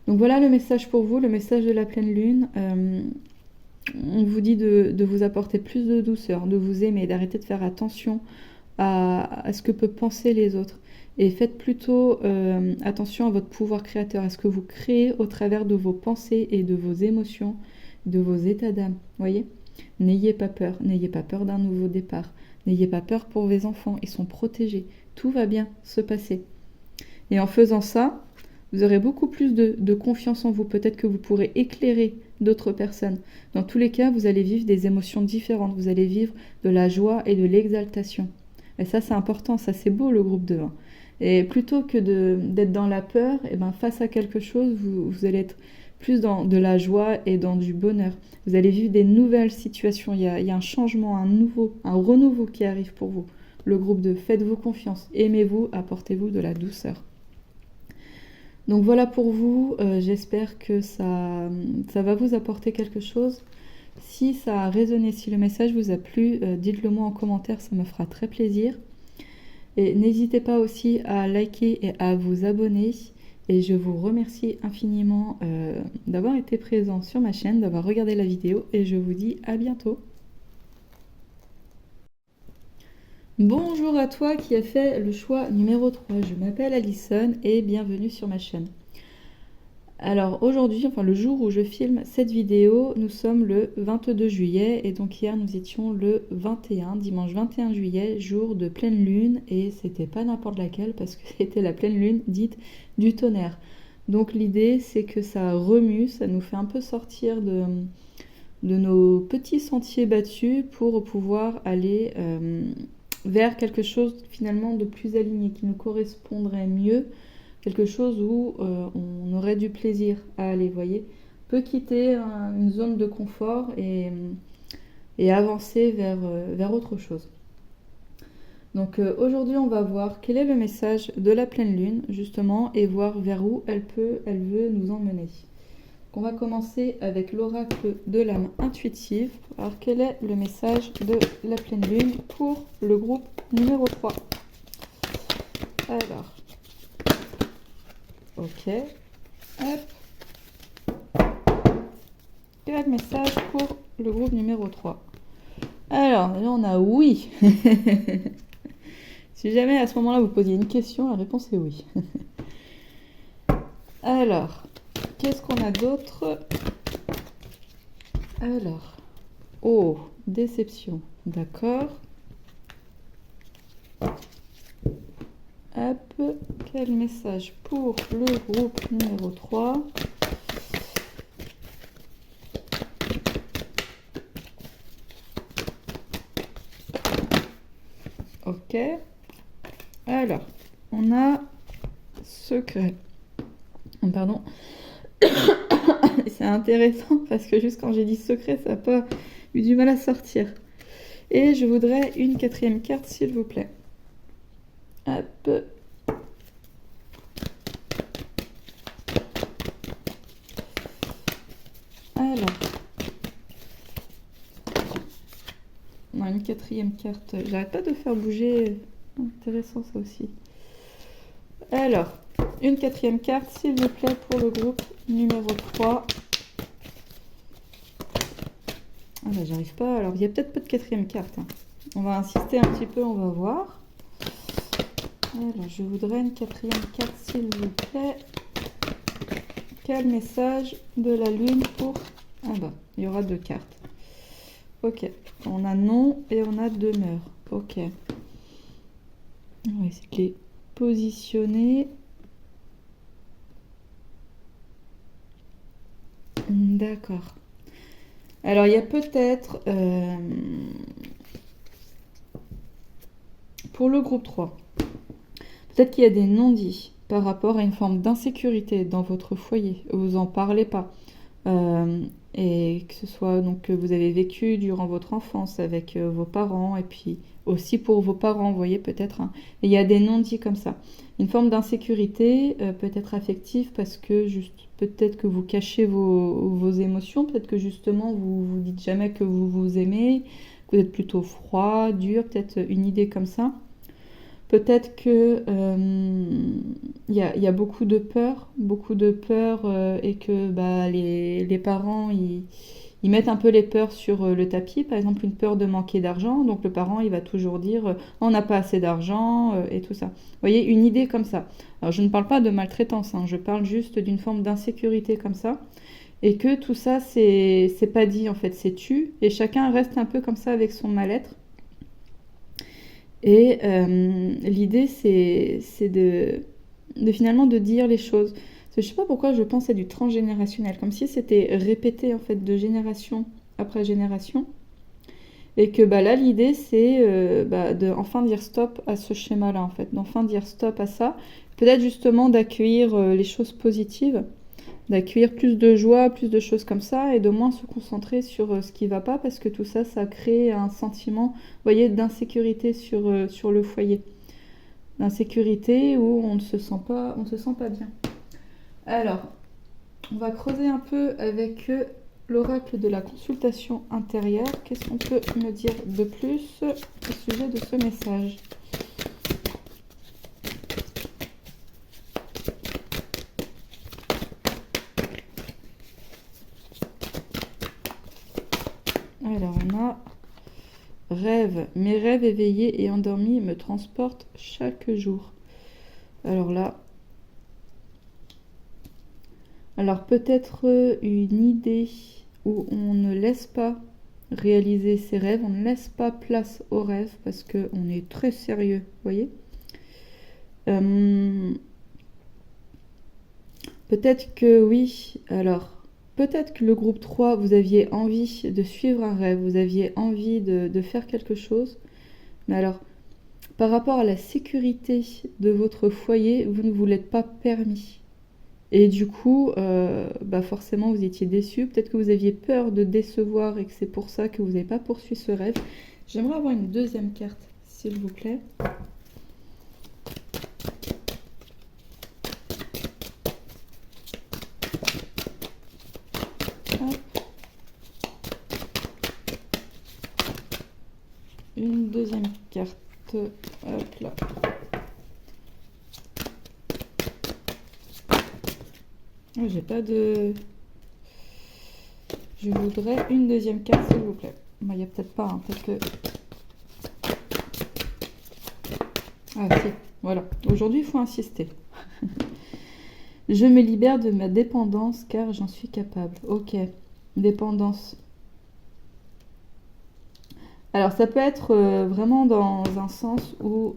Speaker 1: Donc voilà le message pour vous, le message de la pleine lune. On vous dit de vous apporter plus de douceur, de vous aimer, d'arrêter de faire attention à ce que peuvent penser les autres. Et faites plutôt attention à votre pouvoir créateur, à ce que vous créez au travers de vos pensées et de vos émotions, de vos états d'âme. Voyez ? N'ayez pas peur d'un nouveau départ. N'ayez pas peur pour vos enfants, ils sont protégés. Tout va bien se passer. Et en faisant ça, vous aurez beaucoup plus de confiance en vous. Peut-être que vous pourrez éclairer d'autres personnes. Dans tous les cas, vous allez vivre des émotions différentes. Vous allez vivre de la joie et de l'exaltation. Et ça, c'est important. Ça, c'est beau, le groupe 2. Et plutôt que d'être dans la peur, face à quelque chose, vous allez être plus dans de la joie et dans du bonheur. Vous allez vivre des nouvelles situations. Il y a un changement, un renouveau qui arrive pour vous. Le groupe 2, faites-vous confiance. Aimez-vous, apportez-vous de la douceur. Donc voilà pour vous. J'espère que ça va vous apporter quelque chose. Si ça a résonné, si le message vous a plu, dites-le moi en commentaire, ça me fera très plaisir. Et n'hésitez pas aussi à liker et à vous abonner. Et je vous remercie infiniment d'avoir été présent sur ma chaîne, d'avoir regardé la vidéo. Et je vous dis à bientôt. Bonjour à toi qui as fait le choix numéro 3. Je m'appelle Alison et bienvenue sur ma chaîne. Alors aujourd'hui, le jour où je filme cette vidéo, nous sommes le 22 juillet et donc hier nous étions le 21, dimanche 21 juillet, jour de pleine lune et c'était pas n'importe laquelle parce que c'était la pleine lune dite du tonnerre. Donc l'idée c'est que ça remue, ça nous fait un peu sortir de nos petits sentiers battus pour pouvoir aller vers quelque chose finalement de plus aligné, qui nous correspondrait mieux. Quelque chose où on aurait du plaisir à aller, voyez. On peut quitter une zone de confort et avancer vers autre chose. Donc aujourd'hui, on va voir quel est le message de la pleine lune, justement, et voir vers où elle veut nous emmener. Donc, on va commencer avec l'oracle de l'âme intuitive. Alors, quel est le message de la pleine lune pour le groupe numéro 3 ? Alors, ok. Hop. Quel message pour le groupe numéro 3? Alors, là, on a oui. Si jamais à ce moment-là vous posiez une question, la réponse est oui. Alors, qu'est-ce qu'on a d'autre? Alors, oh, déception. D'accord. Hop, quel message pour le groupe numéro 3? Ok. Alors, on a secret. Pardon. C'est intéressant parce que juste quand j'ai dit secret, ça n'a pas eu du mal à sortir. Et je voudrais une 4e carte, s'il vous plaît. Hop. Alors. On a une 4e carte. J'arrête pas de faire bouger. Intéressant ça aussi. Alors, une 4e carte, s'il vous plaît, pour le groupe numéro 3. Ah bah j'arrive pas. Alors, il n'y a peut-être pas de 4e carte. Hein. On va insister un petit peu, on va voir. Alors, je voudrais une 4e carte, s'il vous plaît. Quel message de la lune pour... Ah bah, il y aura 2 cartes. Ok. On a non et on a demeure. Ok. On va essayer de les positionner. D'accord. Alors, il y a peut-être... pour le groupe 3, peut-être qu'il y a des non-dits par rapport à une forme d'insécurité dans votre foyer. Vous n'en parlez pas. Et que ce soit donc que vous avez vécu durant votre enfance avec vos parents et puis aussi pour vos parents, vous voyez peut-être. Hein. Et il y a des non-dits comme ça. Une forme d'insécurité, peut-être affective parce que juste peut-être que vous cachez vos émotions, peut-être que justement vous vous dites jamais que vous vous aimez, que vous êtes plutôt froid, dur, peut-être une idée comme ça. Peut-être que y a beaucoup de peur et que bah, les parents ils mettent un peu les peurs sur le tapis. Par exemple, une peur de manquer d'argent. Donc le parent il va toujours dire on n'a pas assez d'argent et tout ça. Vous voyez, une idée comme ça. Alors je ne parle pas de maltraitance, hein, je parle juste d'une forme d'insécurité comme ça. Et que tout ça c'est pas dit en fait, c'est tu. Et chacun reste un peu comme ça avec son mal-être. Et l'idée, c'est de finalement de dire les choses. Parce que je sais pas pourquoi je pense à du transgénérationnel, comme si c'était répété en fait de génération après génération. Et que bah, là, l'idée, c'est bah, de enfin dire stop à ce schéma-là, en fait, d'enfin dire stop à ça. Peut-être justement d'accueillir les choses positives, d'accueillir plus de joie, plus de choses comme ça, et de moins se concentrer sur ce qui va pas, parce que tout ça, ça crée un sentiment, vous voyez, d'insécurité sur le foyer. D'insécurité où on ne se sent pas bien. Alors, on va creuser un peu avec l'oracle de la consultation intérieure. Qu'est-ce qu'on peut me dire de plus au sujet de ce message ? Alors, on a rêve. Mes rêves éveillés et endormis me transportent chaque jour. Alors là, alors peut-être une idée où on ne laisse pas réaliser ses rêves, on ne laisse pas place aux rêves parce qu'on est très sérieux, vous voyez. Peut-être que oui, alors peut-être que le groupe 3, vous aviez envie de suivre un rêve, vous aviez envie de faire quelque chose, mais alors par rapport à la sécurité de votre foyer, vous ne vous l'êtes pas permis. Et du coup, bah forcément, vous étiez déçu. Peut-être que vous aviez peur de décevoir et que c'est pour ça que vous n'avez pas poursuivi ce rêve. J'aimerais avoir une 2e carte, s'il vous plaît. Hop. Une 2e carte. Hop là. Oh, j'ai pas de... Je voudrais une deuxième carte, s'il vous plaît. Il n'y a peut-être pas, hein, peut-être que... Ah si, voilà. Aujourd'hui, il faut insister. Je me libère de ma dépendance car j'en suis capable. Ok, dépendance. Alors ça peut être vraiment dans un sens où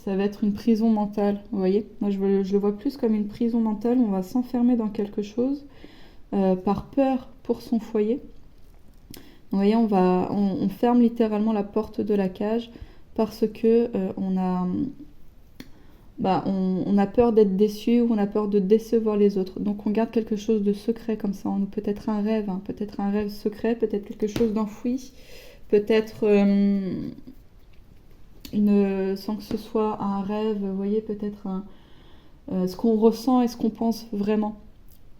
Speaker 1: ça va être une prison mentale, vous voyez. Moi je le vois plus comme une prison mentale, on va s'enfermer dans quelque chose par peur pour son foyer. Vous voyez, on ferme littéralement la porte de la cage parce que on a peur d'être déçu ou on a peur de décevoir les autres. Donc on garde quelque chose de secret comme ça, peut-être un rêve, hein, peut-être un rêve secret, peut-être quelque chose d'enfoui, peut-être sans que ce soit un rêve, vous voyez, peut-être ce qu'on ressent et ce qu'on pense vraiment.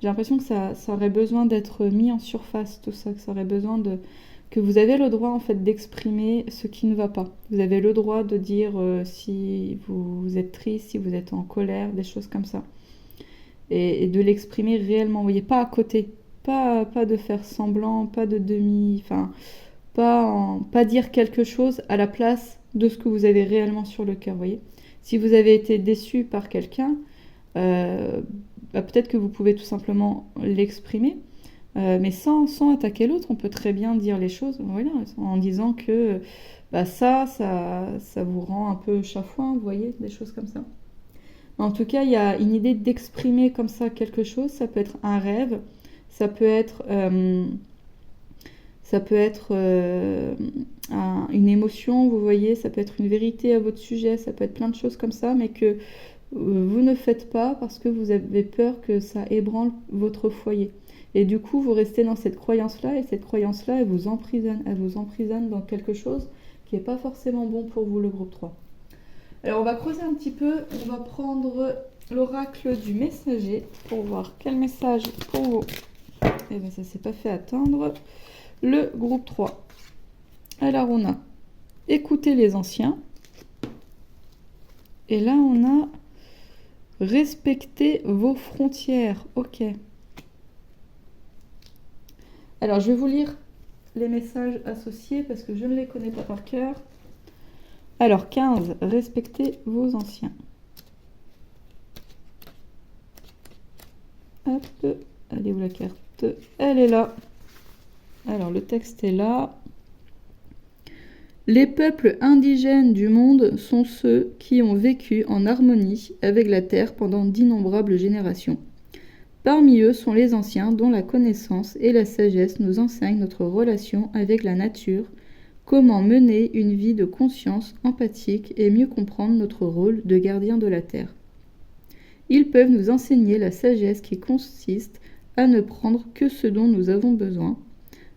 Speaker 1: J'ai l'impression que ça aurait besoin d'être mis en surface, tout ça, que ça aurait besoin que vous avez le droit en fait d'exprimer ce qui ne va pas. Vous avez le droit de dire si vous êtes triste, si vous êtes en colère, des choses comme ça. Et de l'exprimer réellement, vous voyez, pas à côté, pas de faire semblant, pas de demi, enfin, pas dire quelque chose à la place de ce que vous avez réellement sur le cœur, vous voyez. Si vous avez été déçu par quelqu'un, peut-être que vous pouvez tout simplement l'exprimer, mais sans attaquer l'autre. On peut très bien dire les choses, voilà, en disant que ça vous rend un peu chafouin, vous voyez, des choses comme ça. En tout cas, il y a une idée d'exprimer comme ça quelque chose. Ça peut être un rêve, ça peut être une émotion, vous voyez, ça peut être une vérité à votre sujet, ça peut être plein de choses comme ça, mais que vous ne faites pas parce que vous avez peur que ça ébranle votre foyer. Et du coup, vous restez dans cette croyance-là, et cette croyance-là, elle vous emprisonne dans quelque chose qui n'est pas forcément bon pour vous, le groupe 3. Alors, on va creuser un petit peu, on va prendre l'oracle du messager pour voir quel message pour vous. Et bien, ça ne s'est pas fait attendre. Le groupe 3. Alors, on a écouter les anciens. Et là, on a respecter vos frontières. Ok. Alors, je vais vous lire les messages associés parce que je ne les connais pas par cœur. Alors, 15. Respectez vos anciens. Hop. Elle est où la carte? Elle est là. Alors, le texte est là. Les peuples indigènes du monde sont ceux qui ont vécu en harmonie avec la terre pendant d'innombrables générations. Parmi eux sont les anciens dont la connaissance et la sagesse nous enseignent notre relation avec la nature, comment mener une vie de conscience empathique et mieux comprendre notre rôle de gardien de la terre. Ils peuvent nous enseigner la sagesse qui consiste à ne prendre que ce dont nous avons besoin,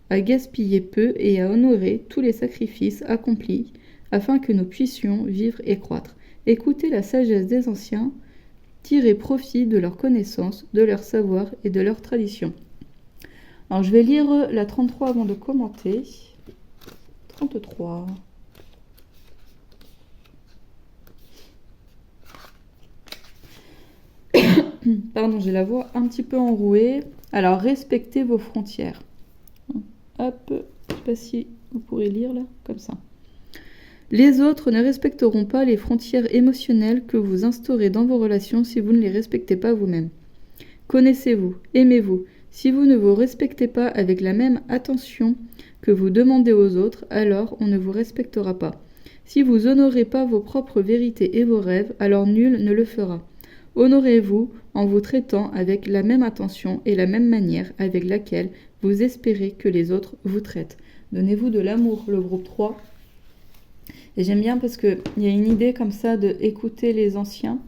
Speaker 1: à gaspiller peu et à honorer tous les sacrifices accomplis afin que nous puissions vivre et croître. Écoutez la sagesse des anciens, tirez profit de leurs connaissances, de leur savoir et de leurs traditions. Alors je vais lire la 33 avant de commenter. 33. Pardon, j'ai la voix un petit peu enrouée. Alors, respectez vos frontières. Hop, je ne sais pas si vous pourrez lire là, comme ça. Les autres ne respecteront pas les frontières émotionnelles que vous instaurez dans vos relations si vous ne les respectez pas vous-même. Connaissez-vous, aimez-vous. Si vous ne vous respectez pas avec la même attention que vous demandez aux autres, alors on ne vous respectera pas. Si vous honorez pas vos propres vérités et vos rêves, alors nul ne le fera. Honorez-vous en vous traitant avec la même attention et la même manière avec laquelle vous espérez que les autres vous traitent. Donnez-vous de l'amour, le groupe 3. Et j'aime bien parce qu'il y a une idée comme ça de écouter les anciens.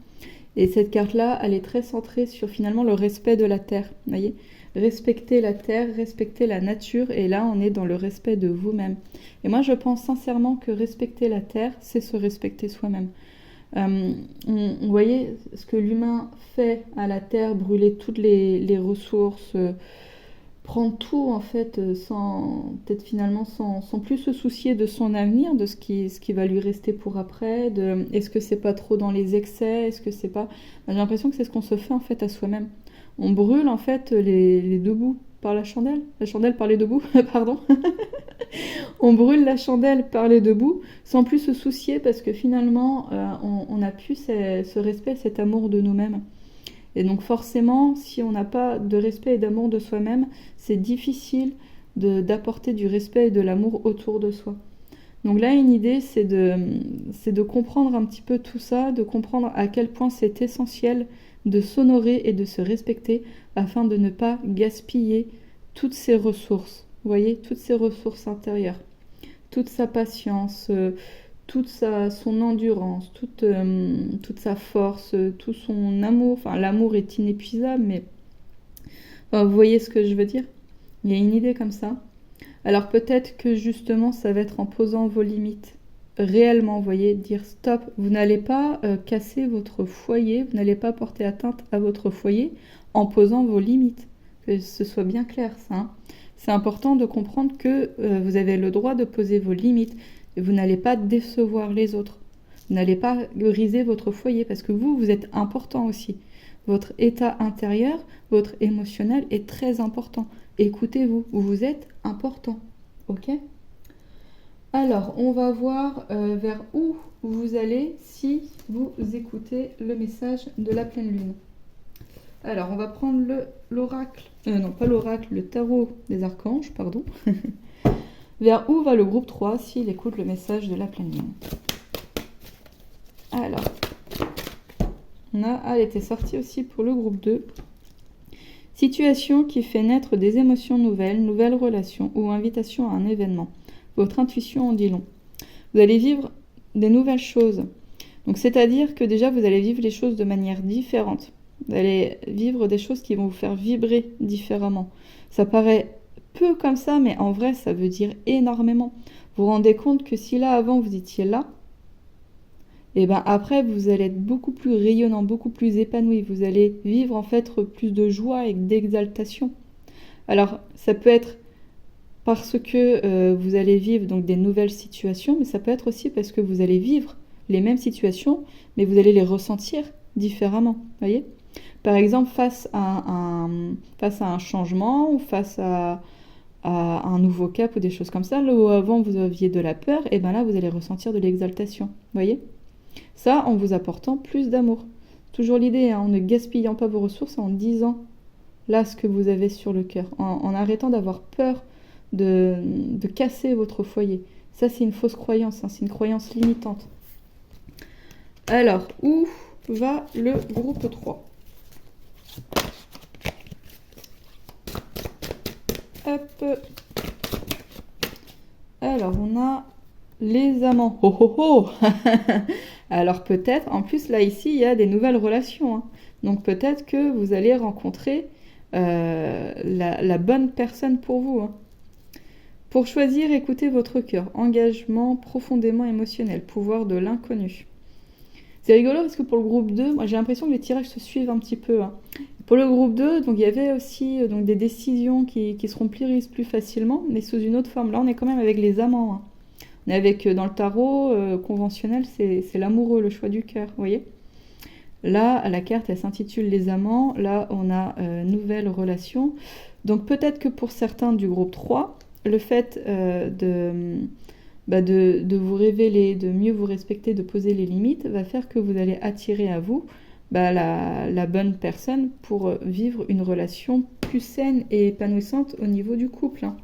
Speaker 1: Et cette carte-là, elle est très centrée sur finalement le respect de la terre. Vous voyez ? Respecter la terre, respecter la nature. Et là, on est dans le respect de vous-même. Et moi, je pense sincèrement que respecter la terre, c'est se respecter soi-même. Vous voyez ce que l'humain fait à la terre, brûler toutes les ressources, prendre tout en fait, peut-être finalement sans plus se soucier de son avenir, de ce qui va lui rester pour après, est-ce que c'est pas trop dans les excès, est-ce que c'est pas... J'ai l'impression que c'est ce qu'on se fait en fait à soi-même. on brûle en fait les deux bouts par la chandelle par les deux bouts, pardon. On brûle la chandelle par les deux bouts sans plus se soucier parce que finalement on n'a plus ce respect, cet amour de nous-mêmes. Et donc forcément, si on n'a pas de respect et d'amour de soi-même, c'est difficile d'apporter du respect et de l'amour autour de soi. Donc là, une idée, c'est de comprendre un petit peu tout ça, de comprendre à quel point c'est essentiel de s'honorer et de se respecter afin de ne pas gaspiller toutes ces ressources. Vous voyez, toutes ces ressources intérieures, toute sa patience, son endurance, toute sa force, tout son amour. Enfin, l'amour est inépuisable, mais enfin, vous voyez ce que je veux dire? Il y a une idée comme ça. Alors peut-être que justement, ça va être en posant vos limites. Réellement, vous voyez, dire stop. Vous n'allez pas casser votre foyer, vous n'allez pas porter atteinte à votre foyer en posant vos limites. Que ce soit bien clair, ça. Hein. C'est important de comprendre que vous avez le droit de poser vos limites. Et vous n'allez pas décevoir les autres. Vous n'allez pas briser votre foyer parce que vous êtes important aussi. Votre état intérieur, votre émotionnel est très important. Écoutez-vous, vous êtes important. Ok ? Alors, on va voir vers où vous allez si vous écoutez le message de la pleine lune. Alors, on va prendre l'oracle, non pas l'oracle, le tarot des archanges, pardon. Vers où va le groupe 3 s'il écoute le message de la pleine lune? Alors, elle était sortie aussi pour le groupe 2. Situation qui fait naître des émotions nouvelles, nouvelles relations ou invitation à un événement. Votre intuition en dit long. Vous allez vivre des nouvelles choses. Donc, c'est-à-dire que déjà, vous allez vivre les choses de manière différente. Vous allez vivre des choses qui vont vous faire vibrer différemment. Ça paraît peu comme ça, mais en vrai, ça veut dire énormément. Vous vous rendez compte que si là, avant, vous étiez là, et ben après, vous allez être beaucoup plus rayonnant, beaucoup plus épanoui. Vous allez vivre en fait plus de joie et d'exaltation. Alors, ça peut être parce que vous allez vivre donc des nouvelles situations, mais ça peut être aussi parce que vous allez vivre les mêmes situations, mais vous allez les ressentir différemment. Voyez ? Par exemple, face à un changement ou face à un nouveau cap ou des choses comme ça, là où avant vous aviez de la peur, et bien là vous allez ressentir de l'exaltation. Voyez ? Ça en vous apportant plus d'amour. Toujours l'idée, en ne gaspillant pas vos ressources, en disant là ce que vous avez sur le cœur, en arrêtant d'avoir peur de casser votre foyer. Ça c'est une fausse croyance, c'est une croyance limitante. Alors, où va le groupe 3 ? Hop. Alors, on a les amants. Oh oh oh. Alors peut-être, en plus là ici, il y a des nouvelles relations. Hein. Donc peut-être que vous allez rencontrer la bonne personne pour vous. Hein. Pour choisir, écoutez votre cœur. Engagement profondément émotionnel. Pouvoir de l'inconnu. C'est rigolo parce que pour le groupe 2, moi j'ai l'impression que les tirages se suivent un petit peu. Hein. Pour le groupe 2, donc, il y avait aussi donc, des décisions qui seront prises plus facilement, mais sous une autre forme. Là, on est quand même avec les amants. Hein. On est avec, dans le tarot conventionnel, c'est l'amoureux, le choix du cœur, vous voyez. Là, la carte, elle s'intitule les amants. Là, on a nouvelles relations. Donc peut-être que pour certains du groupe 3, le fait de vous révéler, de mieux vous respecter, de poser les limites, va faire que vous allez attirer à vous la bonne personne pour vivre une relation plus saine et épanouissante au niveau du couple. Hein.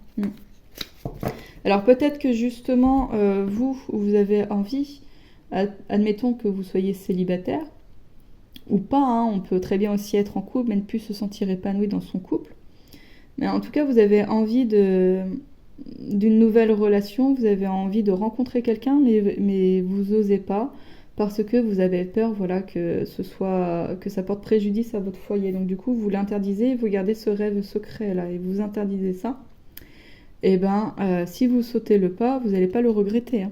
Speaker 1: Alors peut-être que justement, vous avez envie, admettons que vous soyez célibataire, ou pas, hein, on peut très bien aussi être en couple, mais ne plus se sentir épanoui dans son couple. Mais en tout cas, vous avez envie d'une nouvelle relation, vous avez envie de rencontrer quelqu'un, mais vous osez pas, parce que vous avez peur que ça porte préjudice à votre foyer. Donc du coup, vous l'interdisez, vous gardez ce rêve secret là, et vous interdisez ça. Et si vous sautez le pas, vous n'allez pas le regretter. Hein.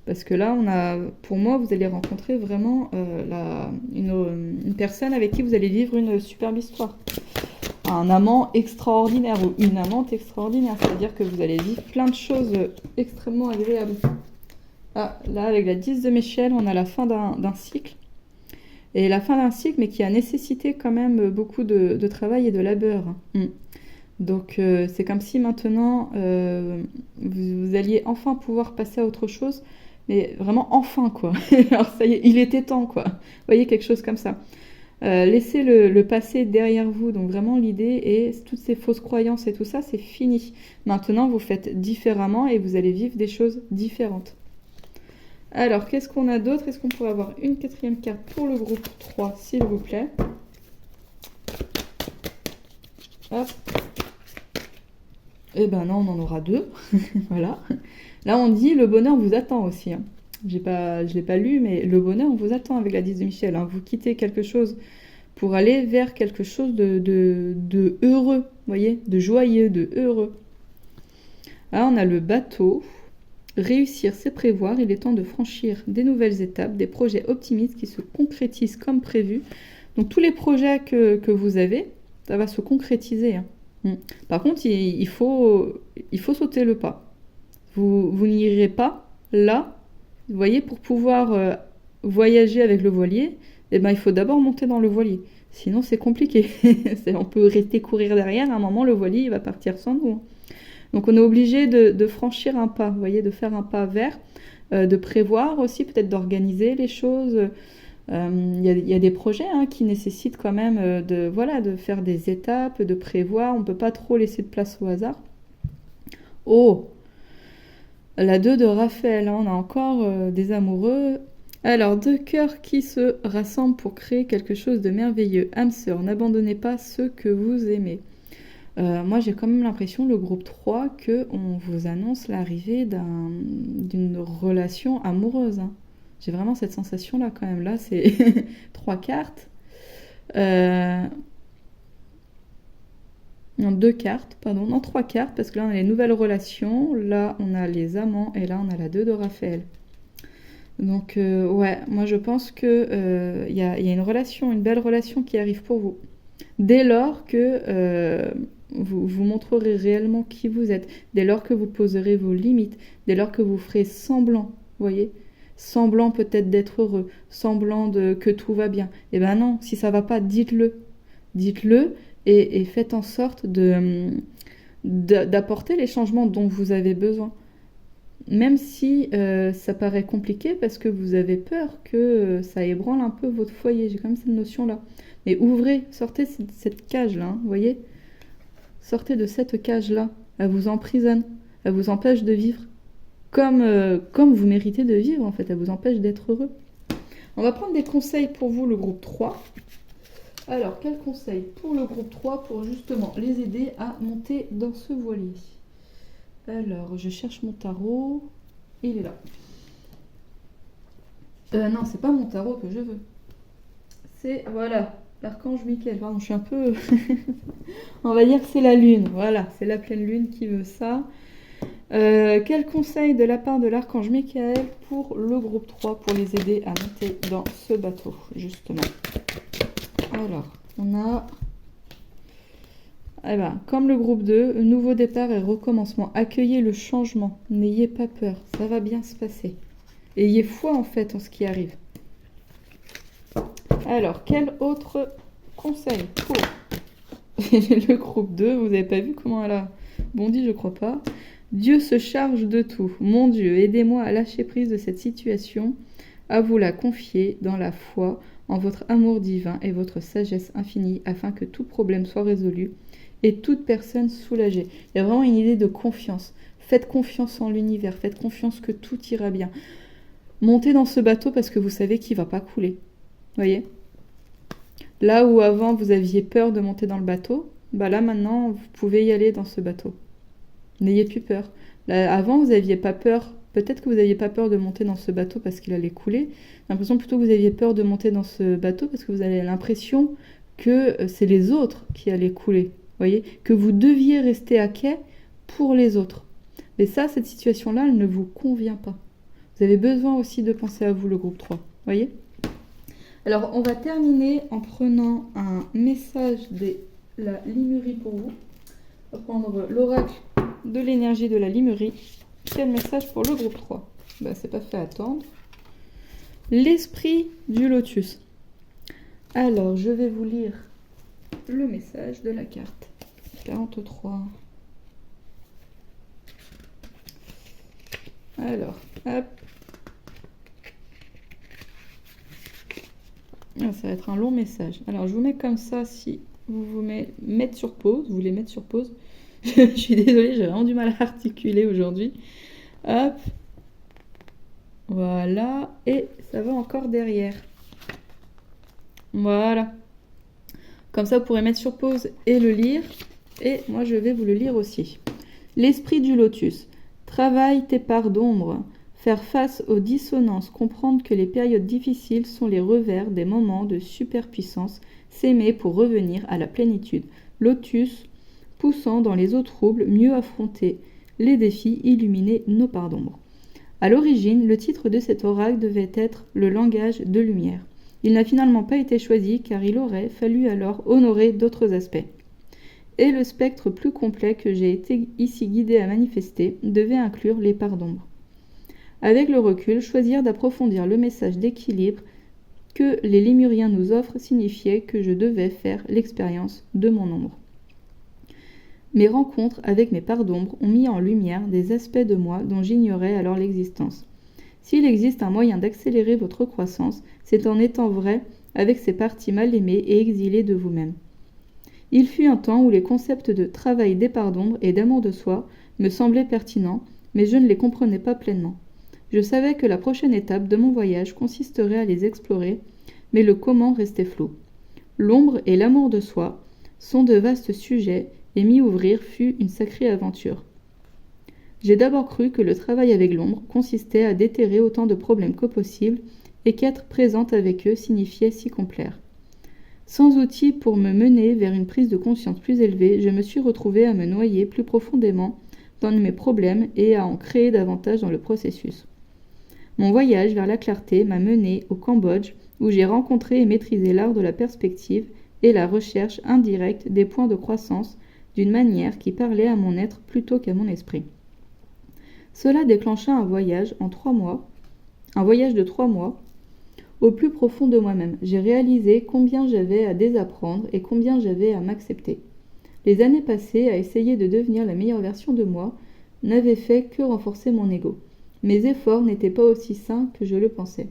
Speaker 1: Parce que là, pour moi, vous allez rencontrer vraiment une personne avec qui vous allez vivre une superbe histoire. Un amant extraordinaire ou une amante extraordinaire. C'est-à-dire que vous allez vivre plein de choses extrêmement agréables. Ah, là, avec la 10 de Michel, on a la fin d'un cycle. et la fin d'un cycle, mais qui a nécessité quand même beaucoup de travail et de labeur. Donc c'est comme si maintenant vous alliez enfin pouvoir passer à autre chose, mais vraiment enfin quoi. Alors ça y est, il était temps quoi. Vous voyez, quelque chose comme ça. Laissez le passé derrière vous, donc vraiment l'idée est toutes ces fausses croyances et tout ça, c'est fini. Maintenant vous faites différemment et vous allez vivre des choses différentes. Alors qu'est-ce qu'on a d'autre? Est-ce qu'on pourrait avoir une 4e carte pour le groupe 3 s'il vous plaît? Hop. Eh ben non, on en aura 2. Voilà. Là, on dit le bonheur vous attend aussi. Je ne l'ai pas lu, mais le bonheur vous attend avec la 10 de Michel. Vous quittez quelque chose pour aller vers quelque chose de heureux, voyez, de joyeux, de heureux. Là, on a le bateau. Réussir, c'est prévoir. Il est temps de franchir des nouvelles étapes, des projets optimistes qui se concrétisent comme prévu. Donc, tous les projets que vous avez, ça va se concrétiser. Par contre, il faut sauter le pas. Vous n'irez pas là, vous voyez, pour pouvoir voyager avec le voilier, eh ben, il faut d'abord monter dans le voilier. Sinon, c'est compliqué. On peut rester courir derrière, à un moment, le voilier il va partir sans nous. Donc, on est obligé de franchir un pas, vous voyez, de faire un pas vers, de prévoir aussi, peut-être d'organiser les choses. Il y a des projets qui nécessitent quand même de faire des étapes, de prévoir. On ne peut pas trop laisser de place au hasard. Oh, la 2 de Raphaël, on a encore des amoureux. Alors, 2 cœurs qui se rassemblent pour créer quelque chose de merveilleux. Âme sœur, n'abandonnez pas ceux que vous aimez. Moi, j'ai quand même l'impression, le groupe 3, qu'on vous annonce l'arrivée d'une relation amoureuse. J'ai vraiment cette sensation-là quand même. Là, c'est 3 cartes. Non, 2 cartes, pardon. Non, 3 cartes, parce que là, on a les nouvelles relations. Là, on a les amants. Et là, on a la 2 de Raphaël. Donc, ouais, moi, je pense qu'il y a une relation, une belle relation qui arrive pour vous. Dès lors que vous montrerez réellement qui vous êtes, dès lors que vous poserez vos limites, dès lors que vous ferez semblant, vous voyez, semblant peut-être d'être heureux, semblant que tout va bien. Eh ben non, si ça va pas, dites-le. Dites-le et faites en sorte d'apporter les changements dont vous avez besoin. Même si ça paraît compliqué parce que vous avez peur que ça ébranle un peu votre foyer. J'ai quand même cette notion-là. Mais ouvrez, sortez de cette cage-là, vous voyez. Sortez de cette cage-là. Elle vous emprisonne. Elle vous empêche de vivre comme vous méritez de vivre, en fait. Elle vous empêche d'être heureux. On va prendre des conseils pour vous, le groupe 3. Alors, quels conseils pour le groupe 3 pour justement les aider à monter dans ce voilier? Alors, je cherche mon tarot. Il est là. Non, c'est pas mon tarot que je veux. C'est, voilà, l'archange Michael. Pardon, je suis un peu... On va dire que c'est la lune. Voilà, c'est la pleine lune qui veut ça. Quel conseil de la part de l'archange Michael pour le groupe 3 pour les aider à monter dans ce bateau, justement? Alors, on a... Eh ben, comme le groupe 2, nouveau départ et recommencement. Accueillez le changement. N'ayez pas peur. Ça va bien se passer. Ayez foi en fait en ce qui arrive. Alors, quel autre conseil pour le groupe 2? Vous n'avez pas vu comment elle a bondi, je crois pas. Dieu se charge de tout. Mon Dieu, aidez-moi à lâcher prise de cette situation, à vous la confier dans la foi, en votre amour divin et votre sagesse infinie, afin que tout problème soit résolu et toute personne soulagée. Il y a vraiment une idée de confiance. Faites confiance en l'univers, faites confiance que tout ira bien. Montez dans ce bateau parce que vous savez qu'il ne va pas couler. Voyez? Là où avant vous aviez peur de monter dans le bateau, bah là maintenant vous pouvez y aller dans ce bateau. N'ayez plus peur. Là, avant vous n'aviez pas peur, peut-être que vous n'aviez pas peur de monter dans ce bateau parce qu'il allait couler. J'ai l'impression plutôt que vous aviez peur de monter dans ce bateau parce que vous avez l'impression que c'est les autres qui allaient couler. Voyez, que vous deviez rester à quai pour les autres. Mais ça, cette situation-là, elle ne vous convient pas. Vous avez besoin aussi de penser à vous, le groupe 3. Voyez? Alors, on va terminer en prenant un message de la Limurie pour vous. On va prendre l'oracle de l'énergie de la Limurie. Quel message pour le groupe 3? C'est pas fait attendre. L'esprit du lotus. Alors, je vais vous lire le message de la carte. 43. Alors, hop. Ah, ça va être un long message. Alors, je vous mets comme ça si vous vous mettez sur pause. Vous voulez mettre sur pause. Je suis désolée, j'ai vraiment du mal à articuler aujourd'hui. Hop. Voilà. Et ça va encore derrière. Voilà. Comme ça, vous pourrez mettre sur pause et le lire. Et moi, je vais vous le lire aussi. L'esprit du lotus. Travaille tes parts d'ombre. Faire face aux dissonances, comprendre que les périodes difficiles sont les revers des moments de superpuissance, s'aimer pour revenir à la plénitude. Lotus, poussant dans les eaux troubles, mieux affronter les défis, illuminer nos parts d'ombre. À l'origine, le titre de cet oracle devait être le langage de lumière. Il n'a finalement pas été choisi car il aurait fallu alors honorer d'autres aspects. Et le spectre plus complet que j'ai été ici guidé à manifester devait inclure les parts d'ombre. Avec le recul, choisir d'approfondir le message d'équilibre que les Lémuriens nous offrent signifiait que je devais faire l'expérience de mon ombre. Mes rencontres avec mes parts d'ombre ont mis en lumière des aspects de moi dont j'ignorais alors l'existence. S'il existe un moyen d'accélérer votre croissance, c'est en étant vrai avec ces parties mal aimées et exilées de vous-même. Il fut un temps où les concepts de travail des parts d'ombre et d'amour de soi me semblaient pertinents, mais je ne les comprenais pas pleinement. Je savais que la prochaine étape de mon voyage consisterait à les explorer, mais le comment restait flou. L'ombre et l'amour de soi sont de vastes sujets et m'y ouvrir fut une sacrée aventure. J'ai d'abord cru que le travail avec l'ombre consistait à déterrer autant de problèmes que possible et qu'être présente avec eux signifiait s'y complaire. Sans outils pour me mener vers une prise de conscience plus élevée, je me suis retrouvée à me noyer plus profondément dans mes problèmes et à en créer davantage dans le processus. Mon voyage vers la clarté m'a menée au Cambodge, où j'ai rencontré et maîtrisé l'art de la perspective et la recherche indirecte des points de croissance d'une manière qui parlait à mon être plutôt qu'à mon esprit. Cela déclencha un voyage de 3 mois, au plus profond de moi-même. J'ai réalisé combien j'avais à désapprendre et combien j'avais à m'accepter. Les années passées à essayer de devenir la meilleure version de moi n'avaient fait que renforcer mon ego. Mes efforts n'étaient pas aussi sains que je le pensais.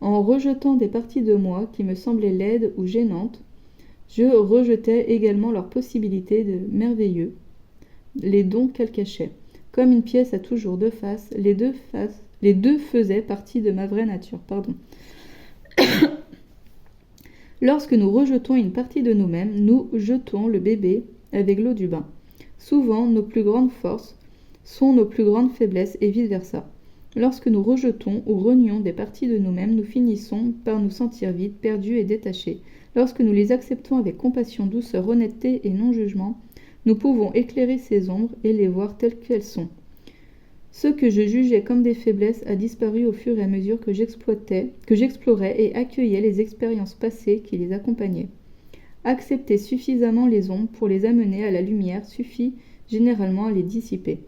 Speaker 1: En rejetant des parties de moi qui me semblaient laides ou gênantes, je rejetais également leurs possibilités de merveilleux, les dons qu'elles cachaient. Comme une pièce a toujours deux faces, les deux faisaient partie de ma vraie nature. Lorsque nous rejetons une partie de nous-mêmes, nous jetons le bébé avec l'eau du bain. Souvent, nos plus grandes forces sont nos plus grandes faiblesses et vice-versa. Lorsque nous rejetons ou renions des parties de nous-mêmes, nous finissons par nous sentir vides, perdus et détachés. Lorsque nous les acceptons avec compassion, douceur, honnêteté et non-jugement, nous pouvons éclairer ces ombres et les voir telles qu'elles sont. Ce que je jugeais comme des faiblesses a disparu au fur et à mesure que j'explorais et accueillais les expériences passées qui les accompagnaient. Accepter suffisamment les ombres pour les amener à la lumière suffit généralement à les dissiper.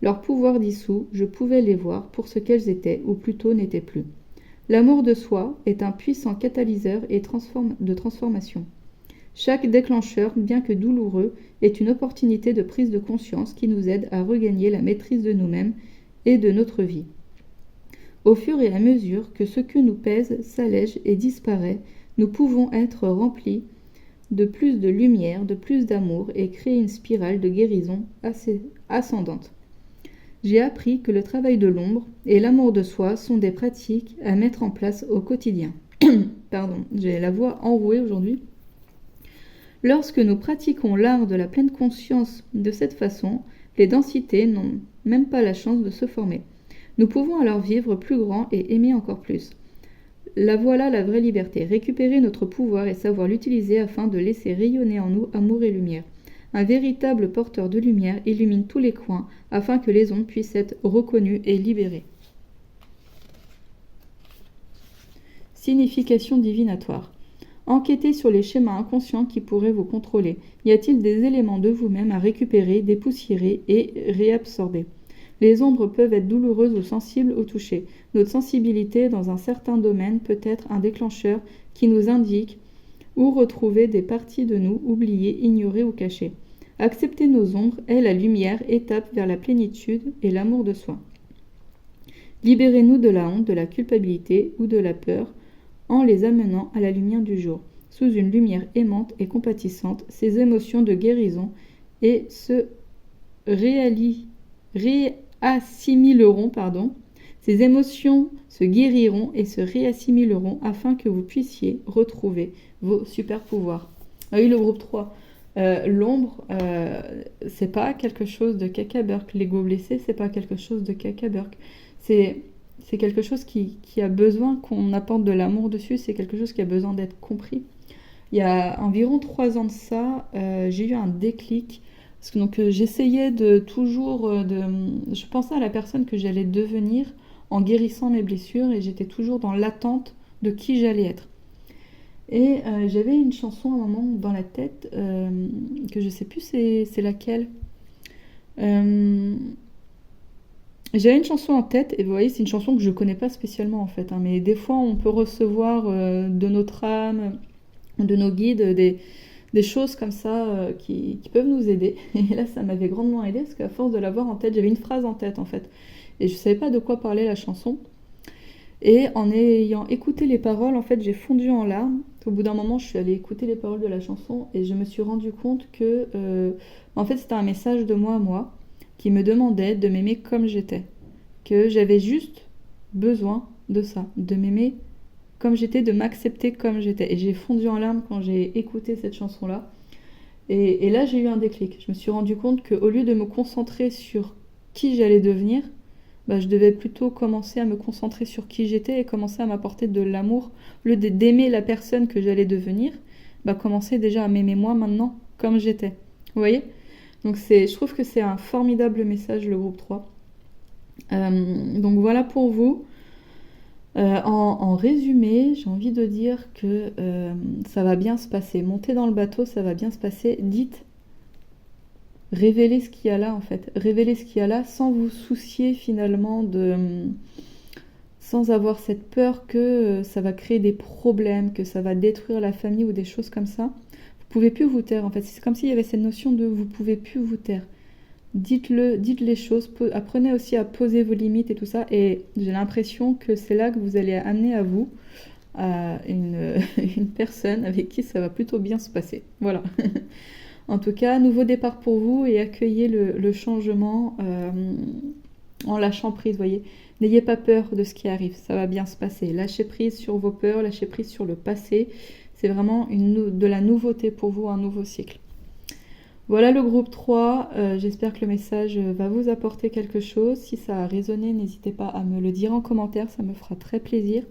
Speaker 1: Leur pouvoir dissous, je pouvais les voir pour ce qu'elles étaient, ou plutôt n'étaient plus. L'amour de soi est un puissant catalyseur de transformation. Chaque déclencheur, bien que douloureux, est une opportunité de prise de conscience qui nous aide à regagner la maîtrise de nous-mêmes et de notre vie. Au fur et à mesure que ce que nous pèse s'allège et disparaît, nous pouvons être remplis de plus de lumière, de plus d'amour et créer une spirale de guérison ascendante. J'ai appris que le travail de l'ombre et l'amour de soi sont des pratiques à mettre en place au quotidien. Pardon, j'ai la voix enrouée aujourd'hui. Lorsque nous pratiquons l'art de la pleine conscience de cette façon, les densités n'ont même pas la chance de se former. Nous pouvons alors vivre plus grand et aimer encore plus. Voilà la vraie liberté, récupérer notre pouvoir et savoir l'utiliser afin de laisser rayonner en nous amour et lumière. Un véritable porteur de lumière illumine tous les coins afin que les ondes puissent être reconnues et libérées. Signification divinatoire. Enquêtez sur les schémas inconscients qui pourraient vous contrôler. Y a-t-il des éléments de vous-même à récupérer, dépoussiérer et réabsorber ? Les ombres peuvent être douloureuses ou sensibles au toucher. Notre sensibilité dans un certain domaine peut être un déclencheur qui nous indique ou retrouver des parties de nous oubliées, ignorées ou cachées. Accepter nos ombres est la lumière, étape vers la plénitude et l'amour de soi. Libérez-nous de la honte, de la culpabilité ou de la peur en les amenant à la lumière du jour. Sous une lumière aimante et compatissante, ces émotions de guérison et se réassimileront, ces émotions se guériront et se réassimileront afin que vous puissiez retrouver vos super pouvoirs. Ah oui, le groupe 3. L'ombre, c'est pas quelque chose de caca-burk. L'ego blessé, c'est pas quelque chose de caca-burk. C'est quelque chose qui a besoin qu'on apporte de l'amour dessus, c'est quelque chose qui a besoin d'être compris. Il y a environ 3 ans de ça, j'ai eu un déclic. Parce que donc, j'essayais de toujours... je pensais à la personne que j'allais devenir en guérissant mes blessures et j'étais toujours dans l'attente de qui j'allais être. Et j'avais une chanson à un moment dans la tête, que je sais plus c'est laquelle. J'avais une chanson en tête, et vous voyez, c'est une chanson que je connais pas spécialement en fait, hein, mais des fois on peut recevoir de notre âme, de nos guides, des choses comme ça qui peuvent nous aider. Et là, ça m'avait grandement aidé, parce qu'à force de l'avoir en tête, j'avais une phrase en tête en fait, et je savais pas de quoi parlait la chanson. Et en ayant écouté les paroles, en fait, j'ai fondu en larmes. Au bout d'un moment, je suis allée écouter les paroles de la chanson et je me suis rendu compte que, en fait, c'était un message de moi à moi qui me demandait de m'aimer comme j'étais. Que j'avais juste besoin de ça, de m'aimer comme j'étais, de m'accepter comme j'étais. Et j'ai fondu en larmes quand j'ai écouté cette chanson-là. Et là, j'ai eu un déclic. Je me suis rendu compte qu'au lieu de me concentrer sur qui j'allais devenir, je devais plutôt commencer à me concentrer sur qui j'étais et commencer à m'apporter de l'amour. Au lieu d'aimer la personne que j'allais devenir, commencer déjà à m'aimer moi maintenant comme j'étais. Vous voyez ? Donc je trouve que c'est un formidable message, le groupe 3. Donc voilà pour vous. En résumé, j'ai envie de dire que ça va bien se passer. Montez dans le bateau, ça va bien se passer. Dites, révélez ce qu'il y a là en fait. Révélez ce qu'il y a là sans vous soucier finalement sans avoir cette peur que ça va créer des problèmes, que ça va détruire la famille ou des choses comme ça. Vous pouvez plus vous taire en fait. C'est comme s'il y avait cette notion de vous pouvez plus vous taire. Dites les choses, apprenez aussi à poser vos limites et tout ça, et j'ai l'impression que c'est là que vous allez amener à vous une personne avec qui ça va plutôt bien se passer. Voilà. En tout cas, nouveau départ pour vous et accueillez le changement en lâchant prise, voyez. N'ayez pas peur de ce qui arrive, ça va bien se passer. Lâchez prise sur vos peurs, lâchez prise sur le passé. C'est vraiment de la nouveauté pour vous, un nouveau cycle. Voilà le groupe 3, j'espère que le message va vous apporter quelque chose. Si ça a résonné, n'hésitez pas à me le dire en commentaire, ça me fera très plaisir.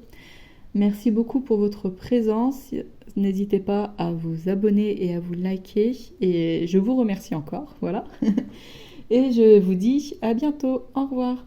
Speaker 1: Merci beaucoup pour votre présence, n'hésitez pas à vous abonner et à vous liker, et je vous remercie encore, voilà. Et je vous dis à bientôt, au revoir.